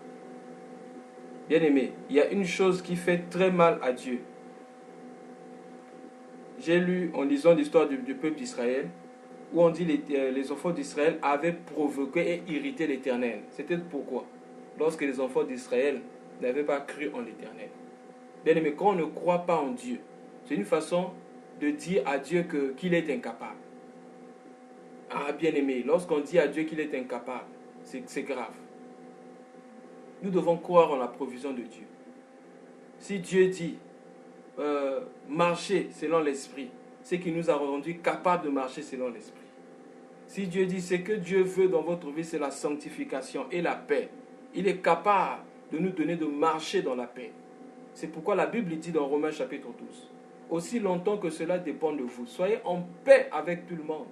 Bien aimé, il y a une chose qui fait très mal à Dieu. J'ai lu en lisant l'histoire du peuple d'Israël, où on dit que les enfants d'Israël avaient provoqué et irrité l'Éternel. C'était pourquoi? Lorsque les enfants d'Israël n'avaient pas cru en l'Éternel. Bien aimé, quand on ne croit pas en Dieu, c'est une façon de dire à Dieu qu'il est incapable. Ah bien aimé, lorsqu'on dit à Dieu qu'il est incapable, c'est grave. Nous devons croire en la provision de Dieu. Si Dieu dit marcher selon l'esprit, c'est qu'il nous a rendu capables de marcher selon l'esprit. Si Dieu dit ce que Dieu veut dans votre vie, c'est la sanctification et la paix, il est capable de nous donner de marcher dans la paix. C'est pourquoi la Bible dit dans Romains chapitre 12, aussi longtemps que cela dépend de vous, soyez en paix avec tout le monde.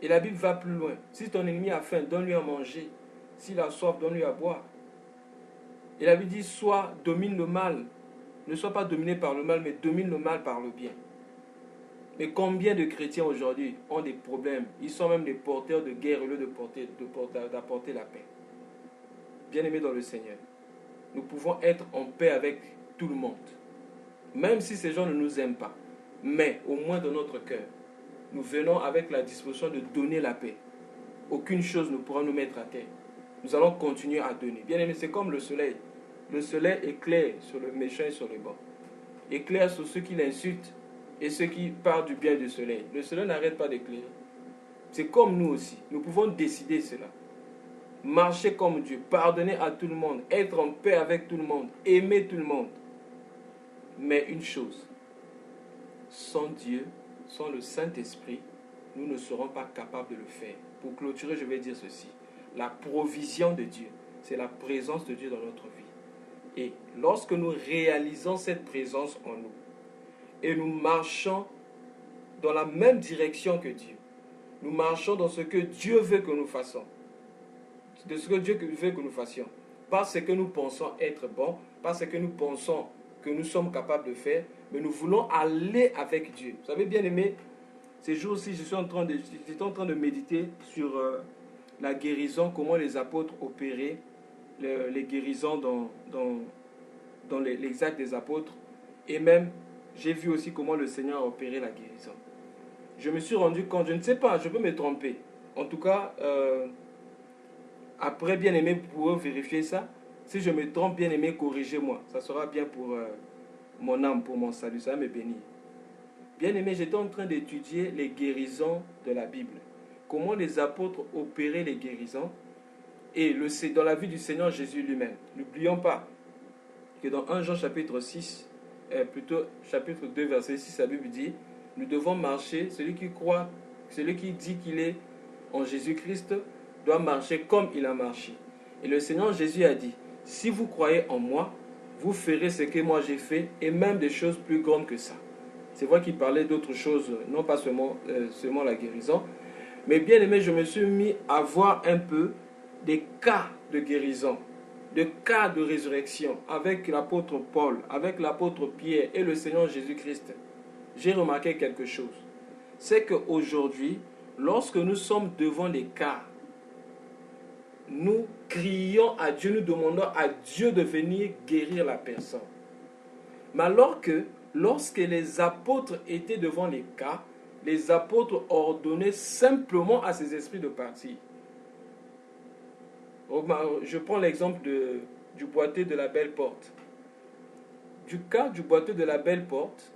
Et la Bible va plus loin. Si ton ennemi a faim, donne-lui à manger. S'il a soif, donne-lui à boire. Et la Bible dit, domine le mal. Ne sois pas dominé par le mal, mais domine le mal par le bien. Mais combien de chrétiens aujourd'hui ont des problèmes? Ils sont même des porteurs de guerre au lieu d'apporter la paix. Bien-aimés dans le Seigneur, nous pouvons être en paix avec tout le monde. Même si ces gens ne nous aiment pas. Mais au moins dans notre cœur, nous venons avec la disposition de donner la paix. Aucune chose ne pourra nous mettre à terre. Nous allons continuer à donner. Bien-aimés, c'est comme le soleil. Le soleil éclaire sur le méchant et sur le bon. Éclaire sur ceux qui l'insultent et ceux qui parlent du bien du soleil. Le soleil n'arrête pas d'éclairer. C'est comme nous aussi. Nous pouvons décider cela. Marcher comme Dieu, pardonner à tout le monde, être en paix avec tout le monde, aimer tout le monde. Mais une chose, sans Dieu, sans le Saint-Esprit, nous ne serons pas capables de le faire. Pour clôturer, je vais dire ceci. La provision de Dieu, c'est la présence de Dieu dans notre vie. Et lorsque nous réalisons cette présence en nous, et nous marchons dans la même direction que Dieu, nous marchons dans ce que Dieu veut que nous fassions, de ce que Dieu veut que nous fassions, parce que nous pensons être bons, parce que nous pensons que nous sommes capables de faire, mais nous voulons aller avec Dieu. Vous savez, bien aimé, ces jours-ci, j'étais en train de méditer sur la guérison, comment les apôtres opéraient les guérisons dans les actes des apôtres, et même j'ai vu aussi comment le Seigneur a opéré la guérison. Je me suis rendu compte, je ne sais pas, je peux me tromper. En tout cas, après, bien aimé, vous pouvez vérifier ça. Si je me trompe, bien aimé, corrigez-moi. Ça sera bien pour mon âme, pour mon salut. Ça va me bénir. Bien aimé, j'étais en train d'étudier les guérisons de la Bible. Comment les apôtres opéraient les guérisons. Et dans la vie du Seigneur Jésus lui-même. N'oublions pas que dans 1 Jean chapitre 6, plutôt chapitre 2, verset 6, la Bible dit, nous devons marcher, celui qui croit, celui qui dit qu'il est en Jésus-Christ, doit marcher comme il a marché. Et le Seigneur Jésus a dit, si vous croyez en moi, vous ferez ce que moi j'ai fait, et même des choses plus grandes que ça. C'est vrai qu'il parlait d'autres choses, non pas seulement la guérison. Mais bien aimé, je me suis mis à voir un peu des cas de guérison, des cas de résurrection avec l'apôtre Paul, avec l'apôtre Pierre et le Seigneur Jésus-Christ. J'ai remarqué quelque chose. C'est qu'aujourd'hui, lorsque nous sommes devant les cas, nous crions à Dieu, nous demandons à Dieu de venir guérir la personne. Mais alors que lorsque les apôtres étaient devant les cas, les apôtres ordonnaient simplement à ces esprits de partir. Je prends l'exemple du boiteux de la belle porte. Du cas du boiteux de la belle porte,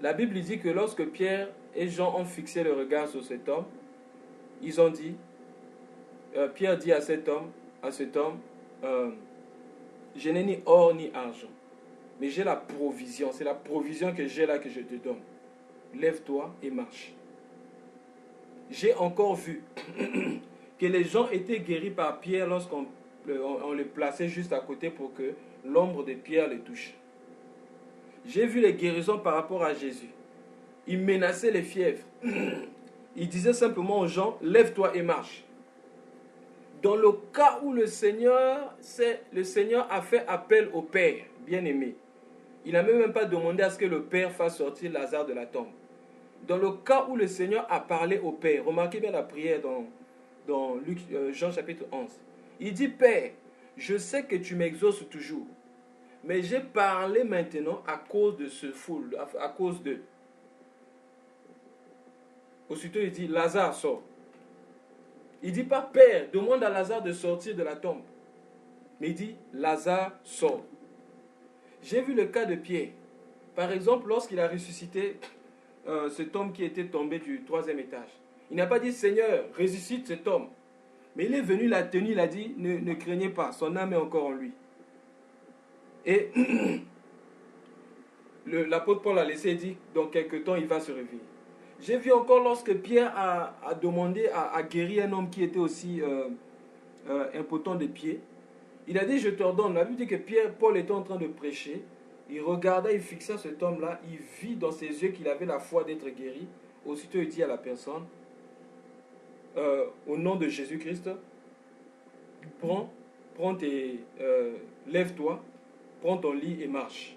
la Bible dit que lorsque Pierre et Jean ont fixé le regard sur cet homme, ils ont dit, Pierre dit à cet homme, je n'ai ni or ni argent, mais j'ai la provision, c'est la provision que j'ai là que je te donne. Lève-toi et marche. J'ai encore vu que les gens étaient guéris par Pierre lorsqu'on les plaçait juste à côté pour que l'ombre de Pierre les touche. J'ai vu les guérisons par rapport à Jésus. Il menaçait les fièvres. Il disait simplement aux gens, lève-toi et marche. Dans le cas où le Seigneur a fait appel au Père, bien-aimé, il n'a même pas demandé à ce que le Père fasse sortir Lazare de la tombe. Dans le cas où le Seigneur a parlé au Père, remarquez bien la prière dans Jean chapitre 11. Il dit, Père, je sais que tu m'exauces toujours, mais j'ai parlé maintenant à cause de ce foule, à cause d'eux. Aussitôt il dit, Lazare sort. Il ne dit pas, Père, demande à Lazare de sortir de la tombe. Mais il dit, Lazare sort. J'ai vu le cas de Pierre. Par exemple, lorsqu'il a ressuscité cet homme qui était tombé du 3e étage. Il n'a pas dit, Seigneur, ressuscite cet homme. Mais il est venu la tenir, il a dit, ne craignez pas, son âme est encore en lui. Et l'apôtre Paul a laissé dire, dans quelques temps, il va se réveiller. J'ai vu encore lorsque Pierre a demandé à guérir un homme qui était aussi impotent des pieds. Il a dit, je t'ordonne. La Bible dit que Paul était en train de prêcher. Il regardait, il fixait cet homme-là. Il vit dans ses yeux qu'il avait la foi d'être guéri. Aussitôt, il dit à la personne, au nom de Jésus-Christ, lève-toi, prends ton lit et marche.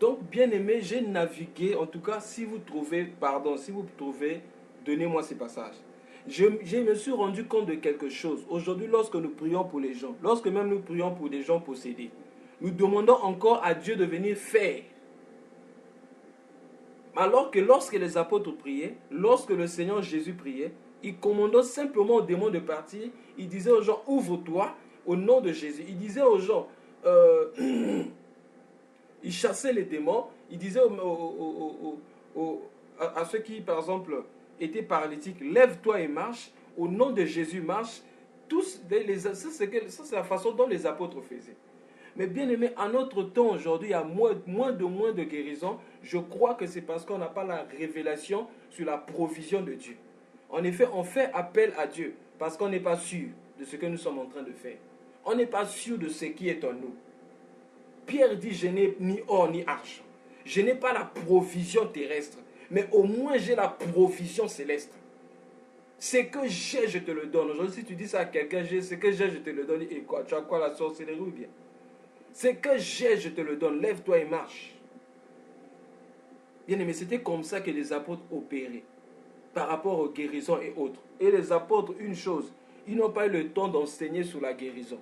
Donc, bien aimé, j'ai navigué, en tout cas, si vous trouvez, donnez-moi ces passages. Je me suis rendu compte de quelque chose. Aujourd'hui, lorsque nous prions pour les gens, lorsque même nous prions pour des gens possédés, nous demandons encore à Dieu de venir faire. Alors que lorsque les apôtres priaient, lorsque le Seigneur Jésus priait, il commandait simplement aux démons de partir. Il disait aux gens, ouvre-toi au nom de Jésus. Il disait aux gens, il chassait les démons. Il disait à ceux qui, par exemple, étaient paralytiques, lève-toi et marche. Au nom de Jésus, marche. Ça, c'est la façon dont les apôtres faisaient. Mais bien aimé, à notre temps aujourd'hui, il y a moins de guérison. Je crois que c'est parce qu'on n'a pas la révélation sur la provision de Dieu. En effet, on fait appel à Dieu parce qu'on n'est pas sûr de ce que nous sommes en train de faire. On n'est pas sûr de ce qui est en nous. Pierre dit, je n'ai ni or ni argent. Je n'ai pas la provision terrestre, mais au moins j'ai la provision céleste. Ce que j'ai, je te le donne. Aujourd'hui, si tu dis ça à quelqu'un, ce que j'ai, je te le donne. Et quoi? Tu as quoi, la sorcellerie ou bien? Ce que j'ai, je te le donne. Lève-toi et marche. Bien aimé, c'était comme ça que les apôtres opéraient par rapport aux guérisons et autres. Et les apôtres, une chose, ils n'ont pas eu le temps d'enseigner sur la guérison.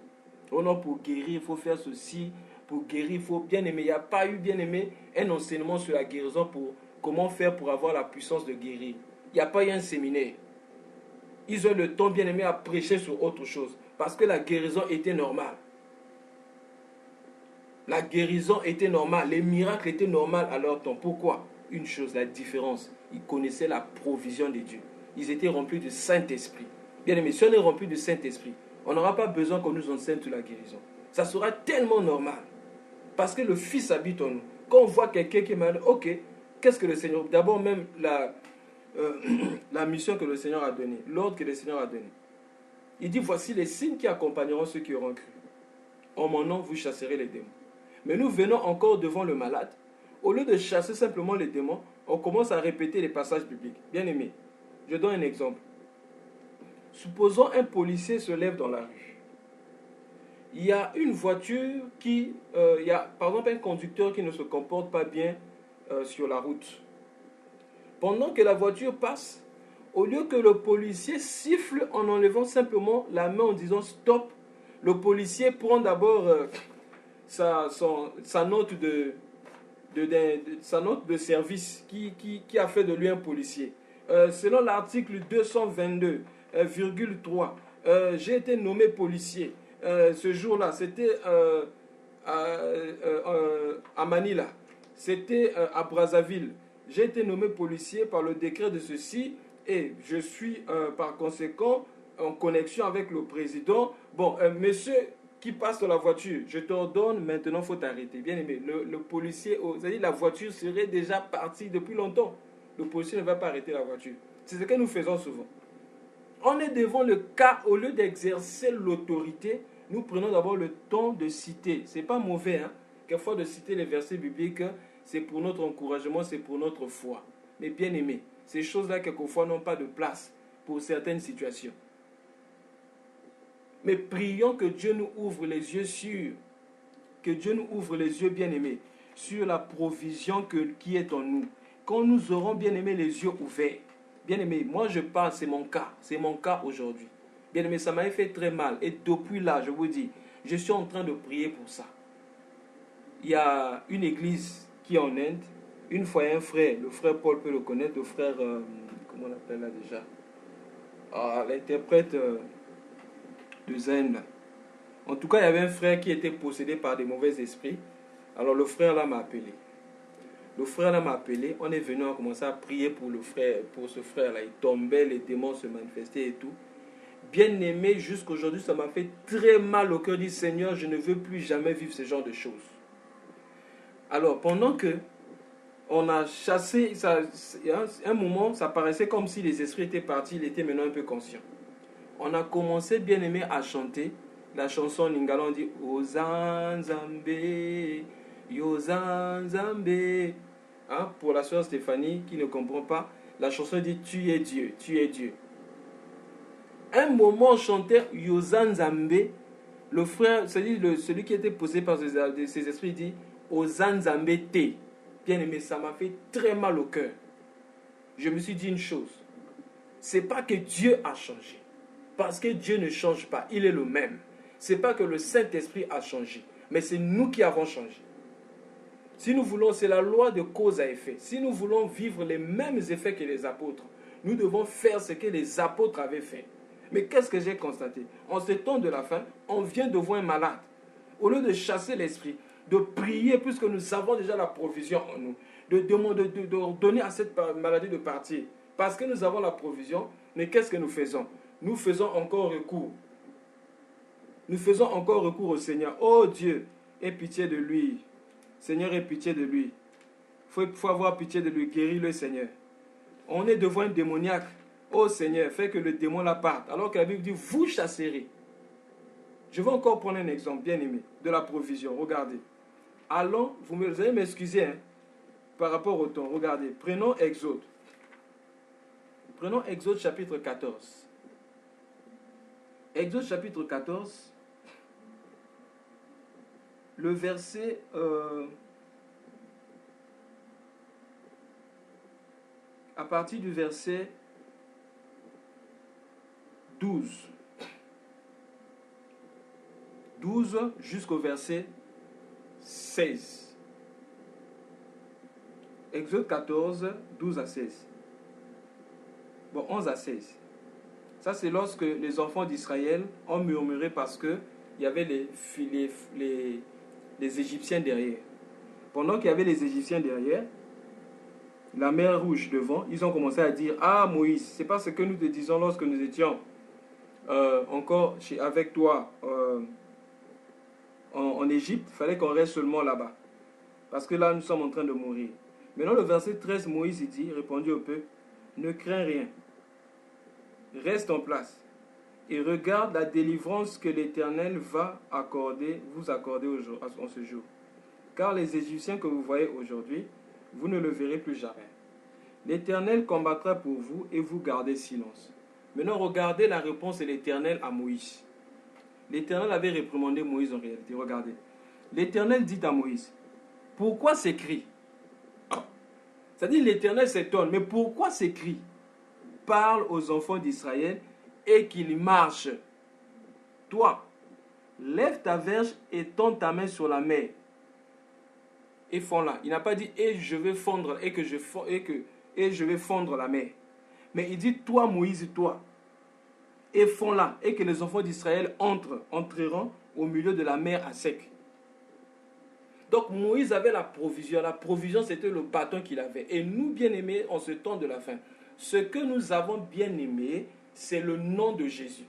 Oh non, pour guérir, il faut faire ceci. Pour guérir, il faut bien aimer. Il n'y a pas eu, bien aimé, un enseignement sur la guérison pour comment faire pour avoir la puissance de guérir. Il n'y a pas eu un séminaire. Ils ont eu le temps, bien aimé, à prêcher sur autre chose. Parce que la guérison était normale. La guérison était normale. Les miracles étaient normaux à leur temps. Pourquoi? Une chose, la différence. Ils connaissaient la provision de Dieu. Ils étaient remplis du Saint-Esprit. Bien aimé, si on est rempli du Saint-Esprit, on n'aura pas besoin qu'on nous enseigne sur la guérison. Ça sera tellement normal. Parce que le Fils habite en nous. Quand on voit quelqu'un qui est malade, ok, qu'est-ce que le Seigneur... D'abord même la mission que le Seigneur a donnée, l'ordre que le Seigneur a donné. Il dit, voici les signes qui accompagneront ceux qui auront cru. En mon nom, vous chasserez les démons. Mais nous venons encore devant le malade. Au lieu de chasser simplement les démons, on commence à répéter les passages bibliques. Bien aimé, je donne un exemple. Supposons un policier se lève dans la rue. Il y a une voiture il y a par exemple un conducteur qui ne se comporte pas bien sur la route. Pendant que la voiture passe, au lieu que le policier siffle en enlevant simplement la main en disant stop, le policier prend d'abord sa note sa note de service qui a fait de lui un policier. Selon l'article 222,3, j'ai été nommé policier. Ce jour-là, c'était à Manila, c'était à Brazzaville. J'ai été nommé policier par le décret de ceci et je suis par conséquent en connexion avec le président. Bon, monsieur qui passe dans la voiture, je t'ordonne, maintenant il faut t'arrêter. Bien aimé, le policier, c'est-à-dire la voiture serait déjà partie depuis longtemps. Le policier ne va pas arrêter la voiture. C'est ce que nous faisons souvent. On est devant le cas, au lieu d'exercer l'autorité, nous prenons d'abord le temps de citer. Ce n'est pas mauvais, hein, quelquefois de citer les versets bibliques, c'est pour notre encouragement, c'est pour notre foi. Mais bien aimé, ces choses-là, quelquefois, n'ont pas de place pour certaines situations. Mais prions que Dieu nous ouvre les yeux que Dieu nous ouvre les yeux, bien aimés, sur la provision qui est en nous. Quand nous aurons, bien aimé, les yeux ouverts. Bien aimé, moi je parle, c'est mon cas aujourd'hui. Bien aimé, ça m'avait fait très mal. Et depuis là, je vous dis, je suis en train de prier pour ça. Il y a une église qui est en Inde. Une fois, il y a un frère, le frère Paul peut le connaître, le frère, comment on l'appelle là déjà, l'interprète de Zen. En tout cas, il y avait un frère qui était possédé par des mauvais esprits. Alors le frère là m'a appelé. Le frère là m'a appelé, on est venu, on a commencé à prier pour ce frère là. Il tombait, les démons se manifestaient et tout. Bien aimé, jusqu'aujourd'hui, ça m'a fait très mal au cœur. Dit Seigneur, je ne veux plus jamais vivre ce genre de choses. Alors, pendant que on a chassé, un moment, ça paraissait comme si les esprits étaient partis, il était maintenant un peu conscient. On a commencé, bien aimé, à chanter la chanson lingala, on dit Ozanzambe, Yozanzambe. Hein, pour la soeur Stéphanie qui ne comprend pas, la chanson dit tu es Dieu, tu es Dieu. Un moment, on chantait Yozanzambe. Le frère, c'est-à-dire celui qui était possédé par ces esprits, dit Ozanzambe te. bien aimé, ça m'a fait très mal au cœur. Je me suis dit une chose. C'est pas que Dieu a changé. Parce que Dieu ne change pas, il est le même. C'est pas que le Saint-Esprit a changé, mais c'est nous qui avons changé. Si nous voulons, c'est la loi de cause à effet. Si nous voulons vivre les mêmes effets que les apôtres, nous devons faire ce que les apôtres avaient fait. Mais qu'est-ce que j'ai constaté? En ce temps de la fin, on vient de voir un malade. Au lieu de chasser l'esprit, de prier, puisque nous avons déjà la provision en nous, de demander, de donner à cette maladie de partir. Parce que nous avons la provision, mais qu'est-ce que nous faisons? Nous faisons encore recours. Nous faisons encore recours au Seigneur. Oh Dieu, aie pitié de lui. Seigneur, aie pitié de lui. Il faut avoir pitié de lui. Guéris-le, Seigneur. On est devant un démoniaque. Oh Seigneur, fais que le démon la parte. Alors que la Bible dit, vous chasserez. Je vais encore prendre un exemple, bien aimé, de la provision. Regardez. Allons, vous allez m'excuser par rapport au temps. Regardez, prenons Exode. Prenons Exode chapitre 14. Exode chapitre 14. Le verset... à partir du verset 12. 12 jusqu'au verset 16. Exode 14, 12 à 16. Bon, 11 à 16. Ça, c'est lorsque les enfants d'Israël ont murmuré parce qu'il y avait les Égyptiens derrière. Pendant qu'il y avait les Égyptiens derrière, la mer rouge devant, ils ont commencé à dire, ah Moïse, c'est pas ce que nous te disons lorsque nous étions encore avec toi en Égypte, il fallait qu'on reste seulement là-bas. Parce que là, nous sommes en train de mourir. Maintenant, le verset 13, Moïse dit, répondit au peuple, ne crains rien. Reste en place et regarde la délivrance que l'Éternel va vous accorder en ce jour. Car les Égyptiens que vous voyez aujourd'hui, vous ne le verrez plus jamais. L'Éternel combattra pour vous et vous gardez silence. Maintenant, regardez la réponse de l'Éternel à Moïse. L'Éternel avait réprimandé Moïse en réalité. Regardez. L'Éternel dit à Moïse, pourquoi ces cris? C'est-à-dire l'Éternel s'étonne, mais pourquoi ces cris? Parle aux enfants d'Israël et qu'ils marchent. Toi, lève ta verge et tends ta main sur la mer. Et fends-la. Il n'a pas dit et je vais fondre et je vais fondre la mer. Mais il dit toi Moïse, toi, et fends-la et que les enfants d'Israël entreront au milieu de la mer à sec. Donc Moïse avait la provision. La provision, c'était le bâton qu'il avait. Et nous, bien-aimés, en ce temps de la fin, ce que nous avons bien aimé, c'est le nom de Jésus.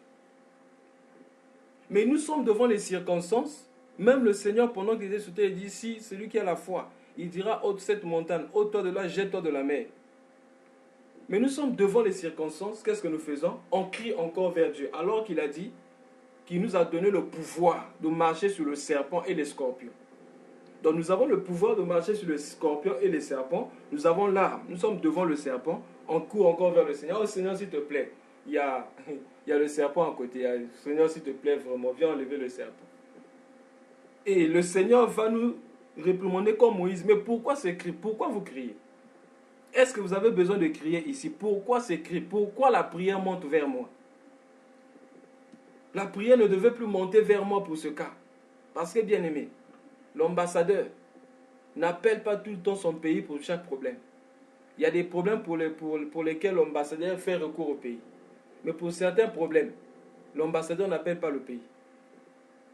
Mais nous sommes devant les circonstances. Même le Seigneur, pendant qu'il était sur terre, il dit, si celui qui a la foi, il dira, ôte cette montagne, ôte-toi de là, jette-toi de la mer. Mais nous sommes devant les circonstances, qu'est-ce que nous faisons? On crie encore vers Dieu, alors qu'il a dit qu'il nous a donné le pouvoir de marcher sur le serpent et les scorpions. Donc nous avons le pouvoir de marcher sur le scorpion et les serpents. Nous avons l'arme, nous sommes devant le serpent. On court encore vers le Seigneur. Oh Seigneur, s'il te plaît, il y a le serpent à côté. Seigneur, s'il te plaît, vraiment, viens enlever le serpent. Et le Seigneur va nous réprimander comme Moïse. Mais pourquoi ces cris? Pourquoi vous criez? Est-ce que vous avez besoin de crier ici? Pourquoi ces cris? Pourquoi la prière monte vers moi? La prière ne devait plus monter vers moi pour ce cas. Parce que, bien aimé, l'ambassadeur n'appelle pas tout le temps son pays pour chaque problème. Il y a des problèmes pour lesquels l'ambassadeur fait recours au pays. Mais pour certains problèmes, l'ambassadeur n'appelle pas le pays.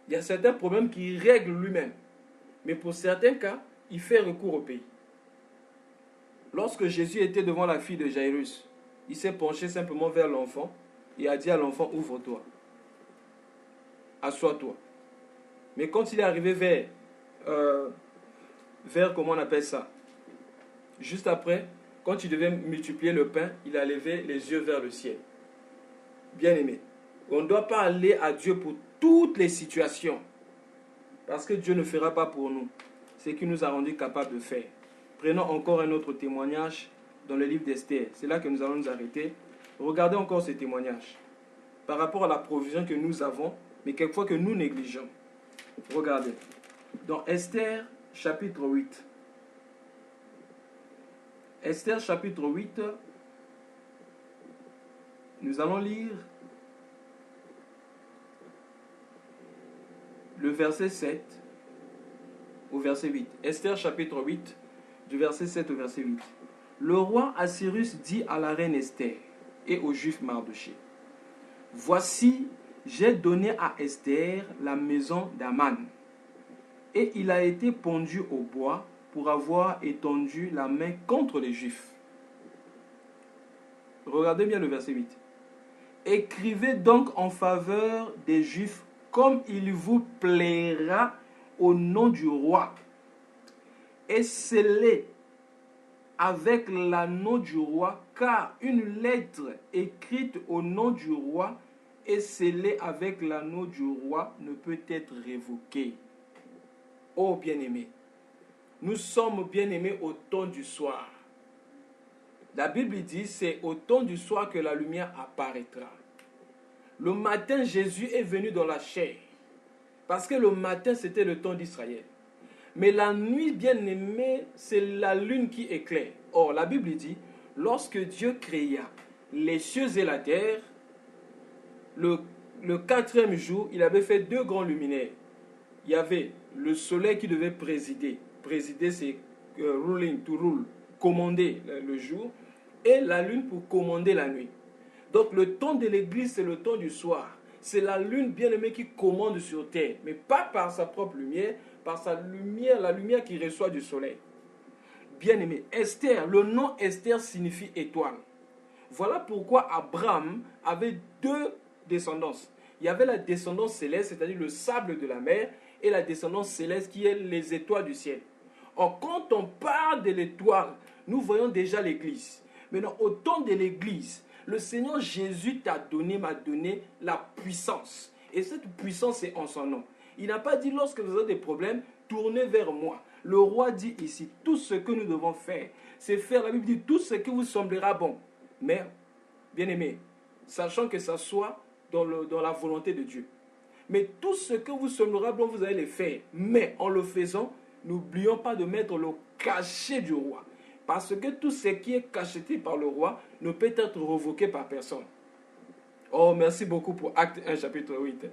Il y a certains problèmes qu'il règle lui-même. Mais pour certains cas, il fait recours au pays. Lorsque Jésus était devant la fille de Jairus, il s'est penché simplement vers l'enfant et a dit à l'enfant, ouvre-toi. Assois-toi. Mais quand il est arrivé vers comment on appelle ça? Juste après, quand il devait multiplier le pain, il a levé les yeux vers le ciel. Bien-aimé, on ne doit pas aller à Dieu pour toutes les situations. Parce que Dieu ne fera pas pour nous ce qu'il nous a rendu capables de faire. Prenons encore un autre témoignage dans le livre d'Esther. C'est là que nous allons nous arrêter. Regardez encore ce témoignage. Par rapport à la provision que nous avons, mais quelquefois que nous négligeons. Regardez. Dans Esther, chapitre 8. Esther chapitre 8, nous allons lire le verset 7 au verset 8. Esther chapitre 8, du verset 7 au verset 8. Le roi Assyrus dit à la reine Esther et au juif Mardochée: Voici, j'ai donné à Esther la maison d'Aman, et il a été pendu au bois pour avoir étendu la main contre les Juifs. Regardez bien le verset 8. Écrivez donc en faveur des Juifs comme il vous plaira au nom du roi, et scellez avec l'anneau du roi, car une lettre écrite au nom du roi et scellée avec l'anneau du roi ne peut être révoquée. Oh bien-aimés, nous sommes bien-aimés au temps du soir. La Bible dit, c'est au temps du soir que la lumière apparaîtra. Le matin, Jésus est venu dans la chair, parce que le matin, c'était le temps d'Israël. Mais la nuit, bien-aimée, c'est la lune qui éclaire. Or, la Bible dit, lorsque Dieu créa les cieux et la terre, le quatrième jour, il avait fait deux grands luminaires. Il y avait le soleil qui devait présider. Présider, c'est ruling, to rule, commander le jour. Et la lune pour commander la nuit. Donc, le temps de l'église, c'est le temps du soir. C'est la lune bien-aimée qui commande sur terre. Mais pas par sa propre lumière, par sa lumière, la lumière qui reçoit du soleil. Bien-aimé, Esther, le nom Esther signifie étoile. Voilà pourquoi Abraham avait deux descendances. Il y avait la descendance céleste, c'est-à-dire le sable de la mer, et la descendance céleste qui est les étoiles du ciel. Or, quand on parle de l'étoile, nous voyons déjà l'église. Maintenant, au temps de l'église, le Seigneur Jésus m'a donné la puissance. Et cette puissance est en son nom. Il n'a pas dit, lorsque vous avez des problèmes, tournez vers moi. Le roi dit ici, tout ce que nous devons faire, c'est faire, la Bible dit, tout ce qui vous semblera bon. Mais, bien aimé, sachant que ça soit dans la volonté de Dieu. Mais tout ce que vous semblera bon, vous allez le faire. Mais en le faisant, n'oublions pas de mettre le cachet du roi. Parce que tout ce qui est cacheté par le roi ne peut être révoqué par personne. Oh, merci beaucoup pour Acte 1, chapitre 8.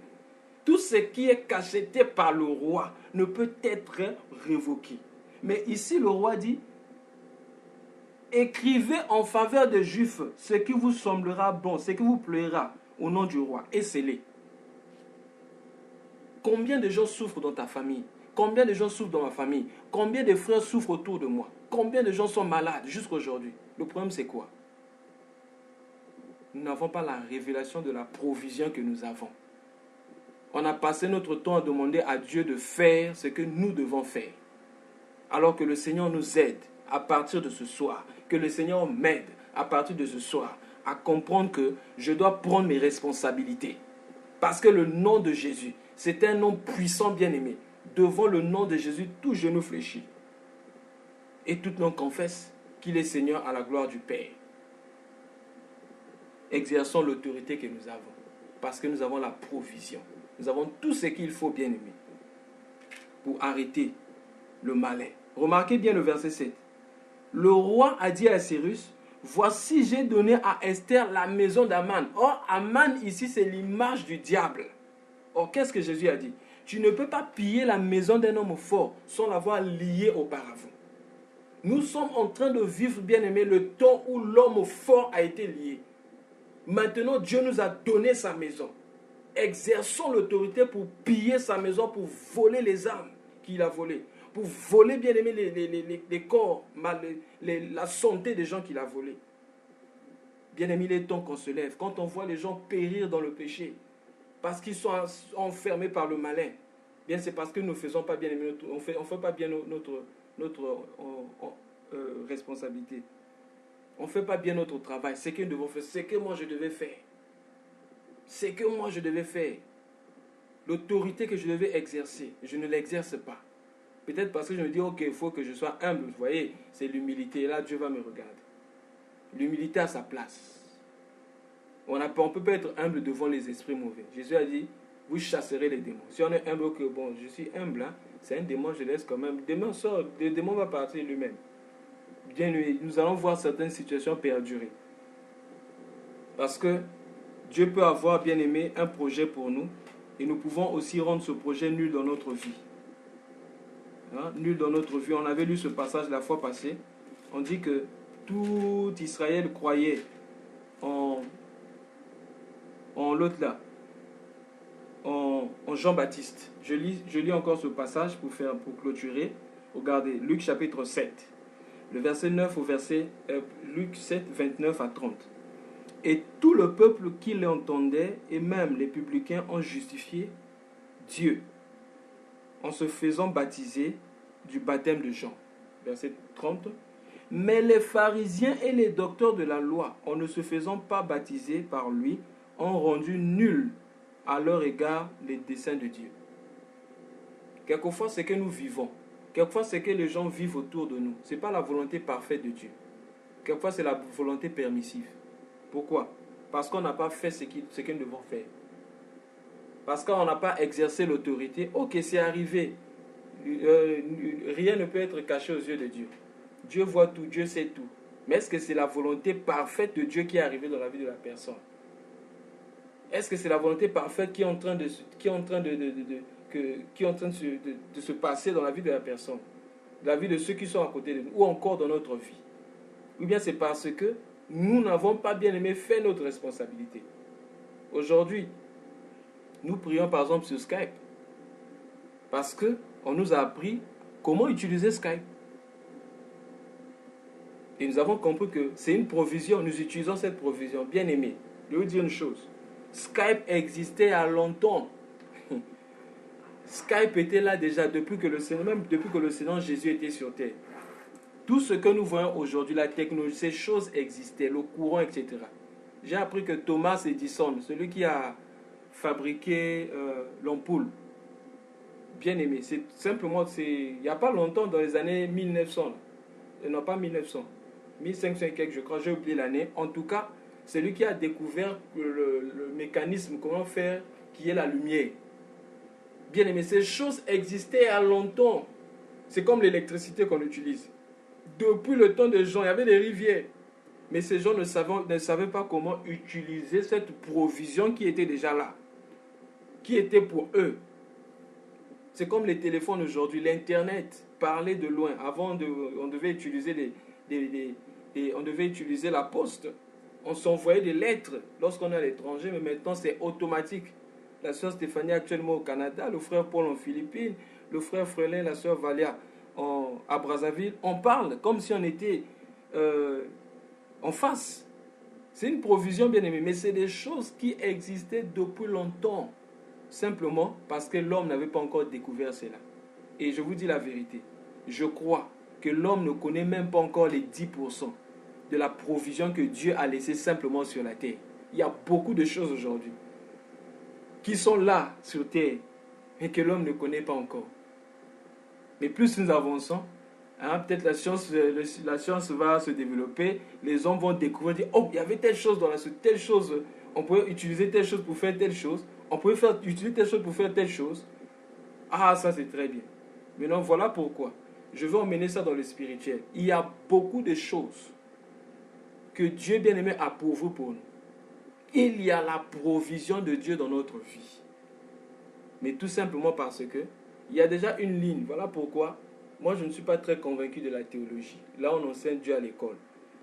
Tout ce qui est cacheté par le roi ne peut être révoqué. Mais ici, le roi dit, écrivez en faveur des Juifs ce qui vous semblera bon, ce qui vous plaira au nom du roi, et scellez. Combien de gens souffrent dans ta famille? Combien de gens souffrent dans ma famille? Combien de frères souffrent autour de moi? Combien de gens sont malades jusqu'à aujourd'hui? Le problème, c'est quoi? Nous n'avons pas la révélation de la provision que nous avons. On a passé notre temps à demander à Dieu de faire ce que nous devons faire. Alors que le Seigneur nous aide à partir de ce soir. Que le Seigneur m'aide à partir de ce soir à comprendre que je dois prendre mes responsabilités. Parce que le nom de Jésus, c'est un nom puissant, bien-aimé. Devant le nom de Jésus, tout genou fléchit. Et tout nom confesse qu'il est Seigneur à la gloire du Père. Exerçons l'autorité que nous avons. Parce que nous avons la provision. Nous avons tout ce qu'il faut, bien-aimé, pour arrêter le malin. Remarquez bien le verset 7. Le roi a dit à Cyrus, voici, j'ai donné à Esther la maison d'Aman. Or, Aman, ici, c'est l'image du diable. Or, qu'est-ce que Jésus a dit? Tu ne peux pas piller la maison d'un homme fort sans l'avoir lié auparavant. Nous sommes en train de vivre, bien-aimé, le temps où l'homme fort a été lié. Maintenant, Dieu nous a donné sa maison. Exerçons l'autorité pour piller sa maison, pour voler les âmes qu'il a volées, pour voler, bien aimé, les corps, la santé des gens qu'il a volés. Bien aimé, il est temps qu'on se lève. Quand on voit les gens périr dans le péché, parce qu'ils sont enfermés par le malin, bien c'est parce que nous ne faisons pas bien, on ne fait pas bien notre responsabilité. On ne fait pas bien notre travail. C'est que nous devons faire, c'est que moi je devais faire. C'est que moi je devais faire. L'autorité que je devais exercer, je ne l'exerce pas. Peut-être parce que je me dis, ok, il faut que je sois humble. Vous voyez, c'est l'humilité. Et là, Dieu va me regarder. L'humilité a sa place. On ne peut pas être humble devant les esprits mauvais. Jésus a dit, vous chasserez les démons. Si on est humble, ok, bon, je suis humble, hein, c'est un démon, je laisse quand même. Le démon sort, le démon va partir lui-même. bien, nous allons voir certaines situations perdurer. Parce que Dieu peut avoir, bien aimé, un projet pour nous et nous pouvons aussi rendre ce projet nul dans notre vie. Hein? Nul dans notre vie. On avait lu ce passage la fois passée. On dit que tout Israël croyait en l'autre là, en Jean-Baptiste. Je lis encore ce passage pour clôturer. Regardez, Luc chapitre 7, le verset 9 au verset, Luc 7, 29 à 30. Et tout le peuple qui l'entendait, et même les publicains, ont justifié Dieu en se faisant baptiser du baptême de Jean. Verset 30. Mais les pharisiens et les docteurs de la loi, en ne se faisant pas baptiser par lui, ont rendu nul à leur égard les desseins de Dieu. Quelquefois, c'est que nous vivons. Quelquefois, c'est que les gens vivent autour de nous. Ce n'est pas la volonté parfaite de Dieu. Quelquefois, c'est la volonté permissive. Pourquoi? Parce qu'on n'a pas fait ce que nous devons faire. Parce qu'on n'a pas exercé l'autorité. Ok, c'est arrivé. Rien ne peut être caché aux yeux de Dieu. Dieu voit tout, Dieu sait tout. Mais est-ce que c'est la volonté parfaite de Dieu qui est arrivée dans la vie de la personne? Est-ce que c'est la volonté parfaite qui est en train de se passer dans la vie de la personne, dans la vie de ceux qui sont à côté de nous, ou encore dans notre vie? Ou bien c'est parce que nous n'avons pas bien aimé faire notre responsabilité. Aujourd'hui, nous prions par exemple sur Skype, parce qu'on nous a appris comment utiliser Skype. Et nous avons compris que c'est une provision, nous utilisons cette provision. Bien aimé, je vais vous dire une chose. Skype existait à longtemps. Skype était là déjà depuis que le Seigneur Jésus était sur terre. Tout ce que nous voyons aujourd'hui, la technologie, ces choses existaient, le courant, etc. J'ai appris que Thomas Edison, celui qui a fabriqué l'ampoule, bien aimé, c'est simplement, il n'y a pas longtemps, dans les années 1900, non pas 1900, 1500 et quelques, je crois, j'ai oublié l'année. En tout cas, c'est lui qui a découvert le mécanisme, comment faire qu'il y ait la lumière. Bien aimé, ces choses existaient à longtemps. C'est comme l'électricité qu'on utilise. Depuis le temps des gens, il y avait des rivières. Mais ces gens ne savaient pas comment utiliser cette provision qui était déjà là. Qui était pour eux. C'est comme les téléphones aujourd'hui, l'Internet, parler de loin. Avant, on devait utiliser on devait utiliser la poste. On s'envoyait des lettres lorsqu'on est à l'étranger, mais maintenant c'est automatique. La sœur Stéphanie actuellement au Canada, le frère Paul en Philippines, le frère Frelin, la sœur Valia à Brazzaville. On parle comme si on était en face. C'est une provision bien aimée, mais c'est des choses qui existaient depuis longtemps. Simplement parce que l'homme n'avait pas encore découvert cela. Et je vous dis la vérité, je crois que l'homme ne connaît même pas encore les 10% de la provision que Dieu a laissée simplement sur la terre. Il y a beaucoup de choses aujourd'hui qui sont là sur terre et que l'homme ne connaît pas encore. Mais plus nous avançons, peut-être la science va se développer, les hommes vont découvrir, dire, oh, il y avait telle chose dans telle chose, on pouvait utiliser telle chose pour faire telle chose, on pouvait utiliser telle chose pour faire telle chose. Ah, ça c'est très bien. Maintenant, voilà pourquoi. Je veux emmener ça dans le spirituel. Il y a beaucoup de choses que Dieu bien-aimé a pourvu pour nous. Il y a la provision de Dieu dans notre vie. Mais tout simplement parce que il y a déjà une ligne. Voilà pourquoi moi je ne suis pas très convaincu de la théologie. Là on enseigne Dieu à l'école.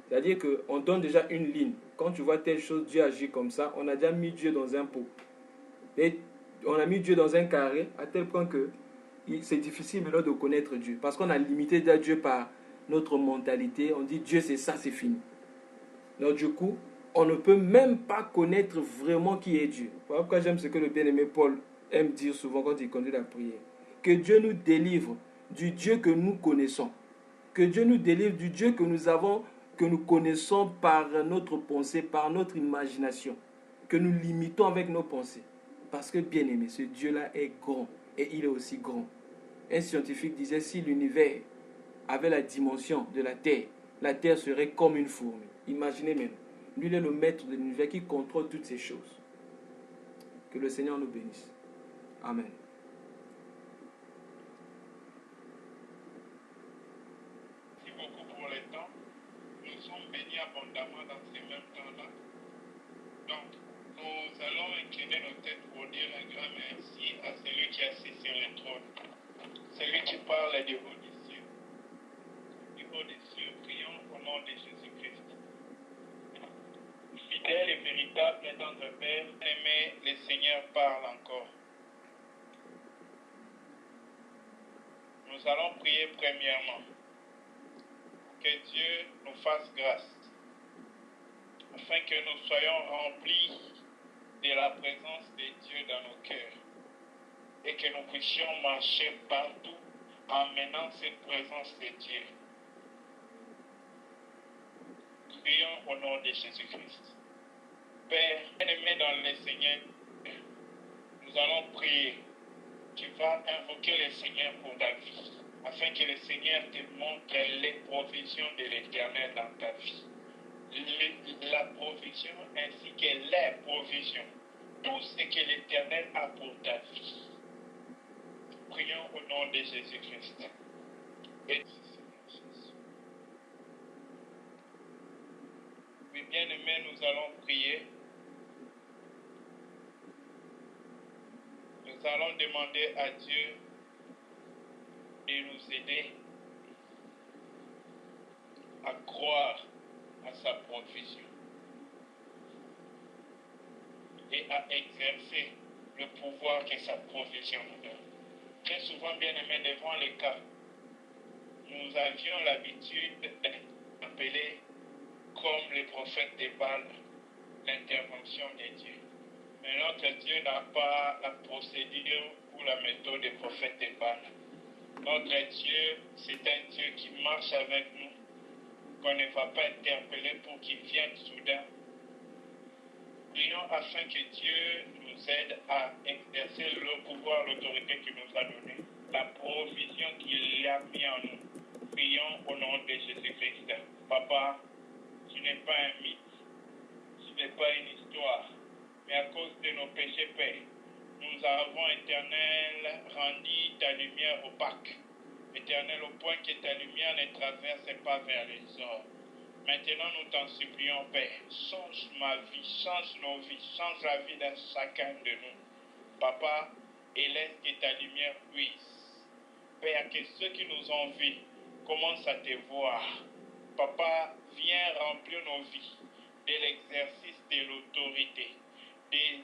C'est-à-dire qu'on donne déjà une ligne. Quand tu vois telle chose, Dieu agit comme ça. On a déjà mis Dieu dans un pot. Et on a mis Dieu dans un carré à tel point que c'est difficile maintenant de connaître Dieu. Parce qu'on a limité Dieu par notre mentalité. On dit Dieu c'est ça, c'est fini. Donc du coup, on ne peut même pas connaître vraiment qui est Dieu. Voilà pourquoi j'aime ce que le bien-aimé Paul aime dire souvent quand il conduit la prière. Que Dieu nous délivre du Dieu que nous connaissons. Que Dieu nous délivre du Dieu que nous connaissons par notre pensée, par notre imagination. Que nous limitons avec nos pensées. Parce que bien aimé, ce Dieu-là est grand. Et il est aussi grand. Un scientifique disait, si l'univers avait la dimension de la terre serait comme une fourmi. Imaginez maintenant. Lui, il est le maître de l'univers qui contrôle toutes ces choses. Que le Seigneur nous bénisse. Amen. Merci beaucoup pour le temps. aussi abondamment dans ces mêmes temps-là. Donc, nous allons incliner nos têtes pour dire un grand merci à celui qui est assis sur le trône, celui qui parle du haut des cieux. Du haut des cieux, prions au nom de Jésus-Christ. Fidèle et véritable et tendre Père, aimé, le Seigneur parle encore. Nous allons prier premièrement que Dieu nous fasse grâce, afin que nous soyons remplis de la présence de Dieu dans nos cœurs et que nous puissions marcher partout en menant cette présence de Dieu. Prions au nom de Jésus-Christ. Père, bien-aimé dans le Seigneur, nous allons prier. Tu vas invoquer le Seigneur pour ta vie, afin que le Seigneur te montre les provisions de l'Éternel dans ta vie. La provision ainsi que les provisions. Tout ce que l'Éternel a pour ta vie. Prions au nom de Jésus-Christ. Et oui, bien-aimés, nous allons prier. Nous allons demander à Dieu de nous aider à croire à sa provision et à exercer le pouvoir que sa provision nous donne. Très souvent, bien-aimés, devant les cas, nous avions l'habitude d'appeler, comme les prophètes de Baal, l'intervention de Dieu. Mais notre Dieu n'a pas la procédure ou la méthode des prophètes de Baal. Notre Dieu, c'est un Dieu qui marche avec nous, qu'on ne va pas interpeller pour qu'il vienne soudain. Prions afin que Dieu nous aide à exercer le pouvoir, l'autorité qu'il nous a donné, la provision qu'il a mis en nous. Prions au nom de Jésus-Christ. Papa, tu n'es pas un mythe, tu n'es pas une histoire, mais à cause de nos péchés, Père, nous avons, Éternel, rendu ta lumière opaque. Éternel, au point que ta lumière ne traverse pas vers les hommes. Maintenant, nous t'en supplions, Père, change ma vie, change nos vies, change la vie de chacun de nous. Papa, et laisse que ta lumière puisse. Père, que ceux qui nous ont vus commencent à te voir. Papa, viens remplir nos vies de l'exercice de l'autorité,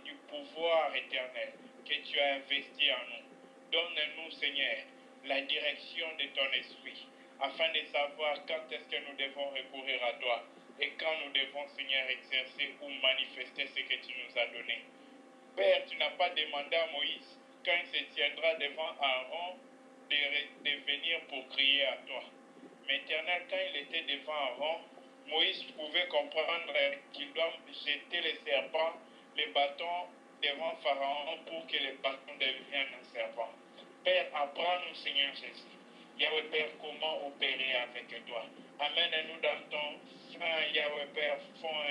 du pouvoir éternel que tu as investi en nous. Donne-nous, Seigneur, la direction de ton esprit, afin de savoir quand est-ce que nous devons recourir à toi et quand nous devons, Seigneur, exercer ou manifester ce que tu nous as donné. Père, tu n'as pas demandé à Moïse, quand il se tiendra devant Aaron, de venir pour crier à toi. Mais Éternel, quand il était devant Aaron, Moïse pouvait comprendre qu'il doit jeter les serpents, les bâtons devant Pharaon pour que les bâtons deviennent un serpent. Père, apprends-nous, Seigneur Jésus. Yahweh Père, comment opérer avec toi. Amène-nous dans ton sein, Yahweh Père, fond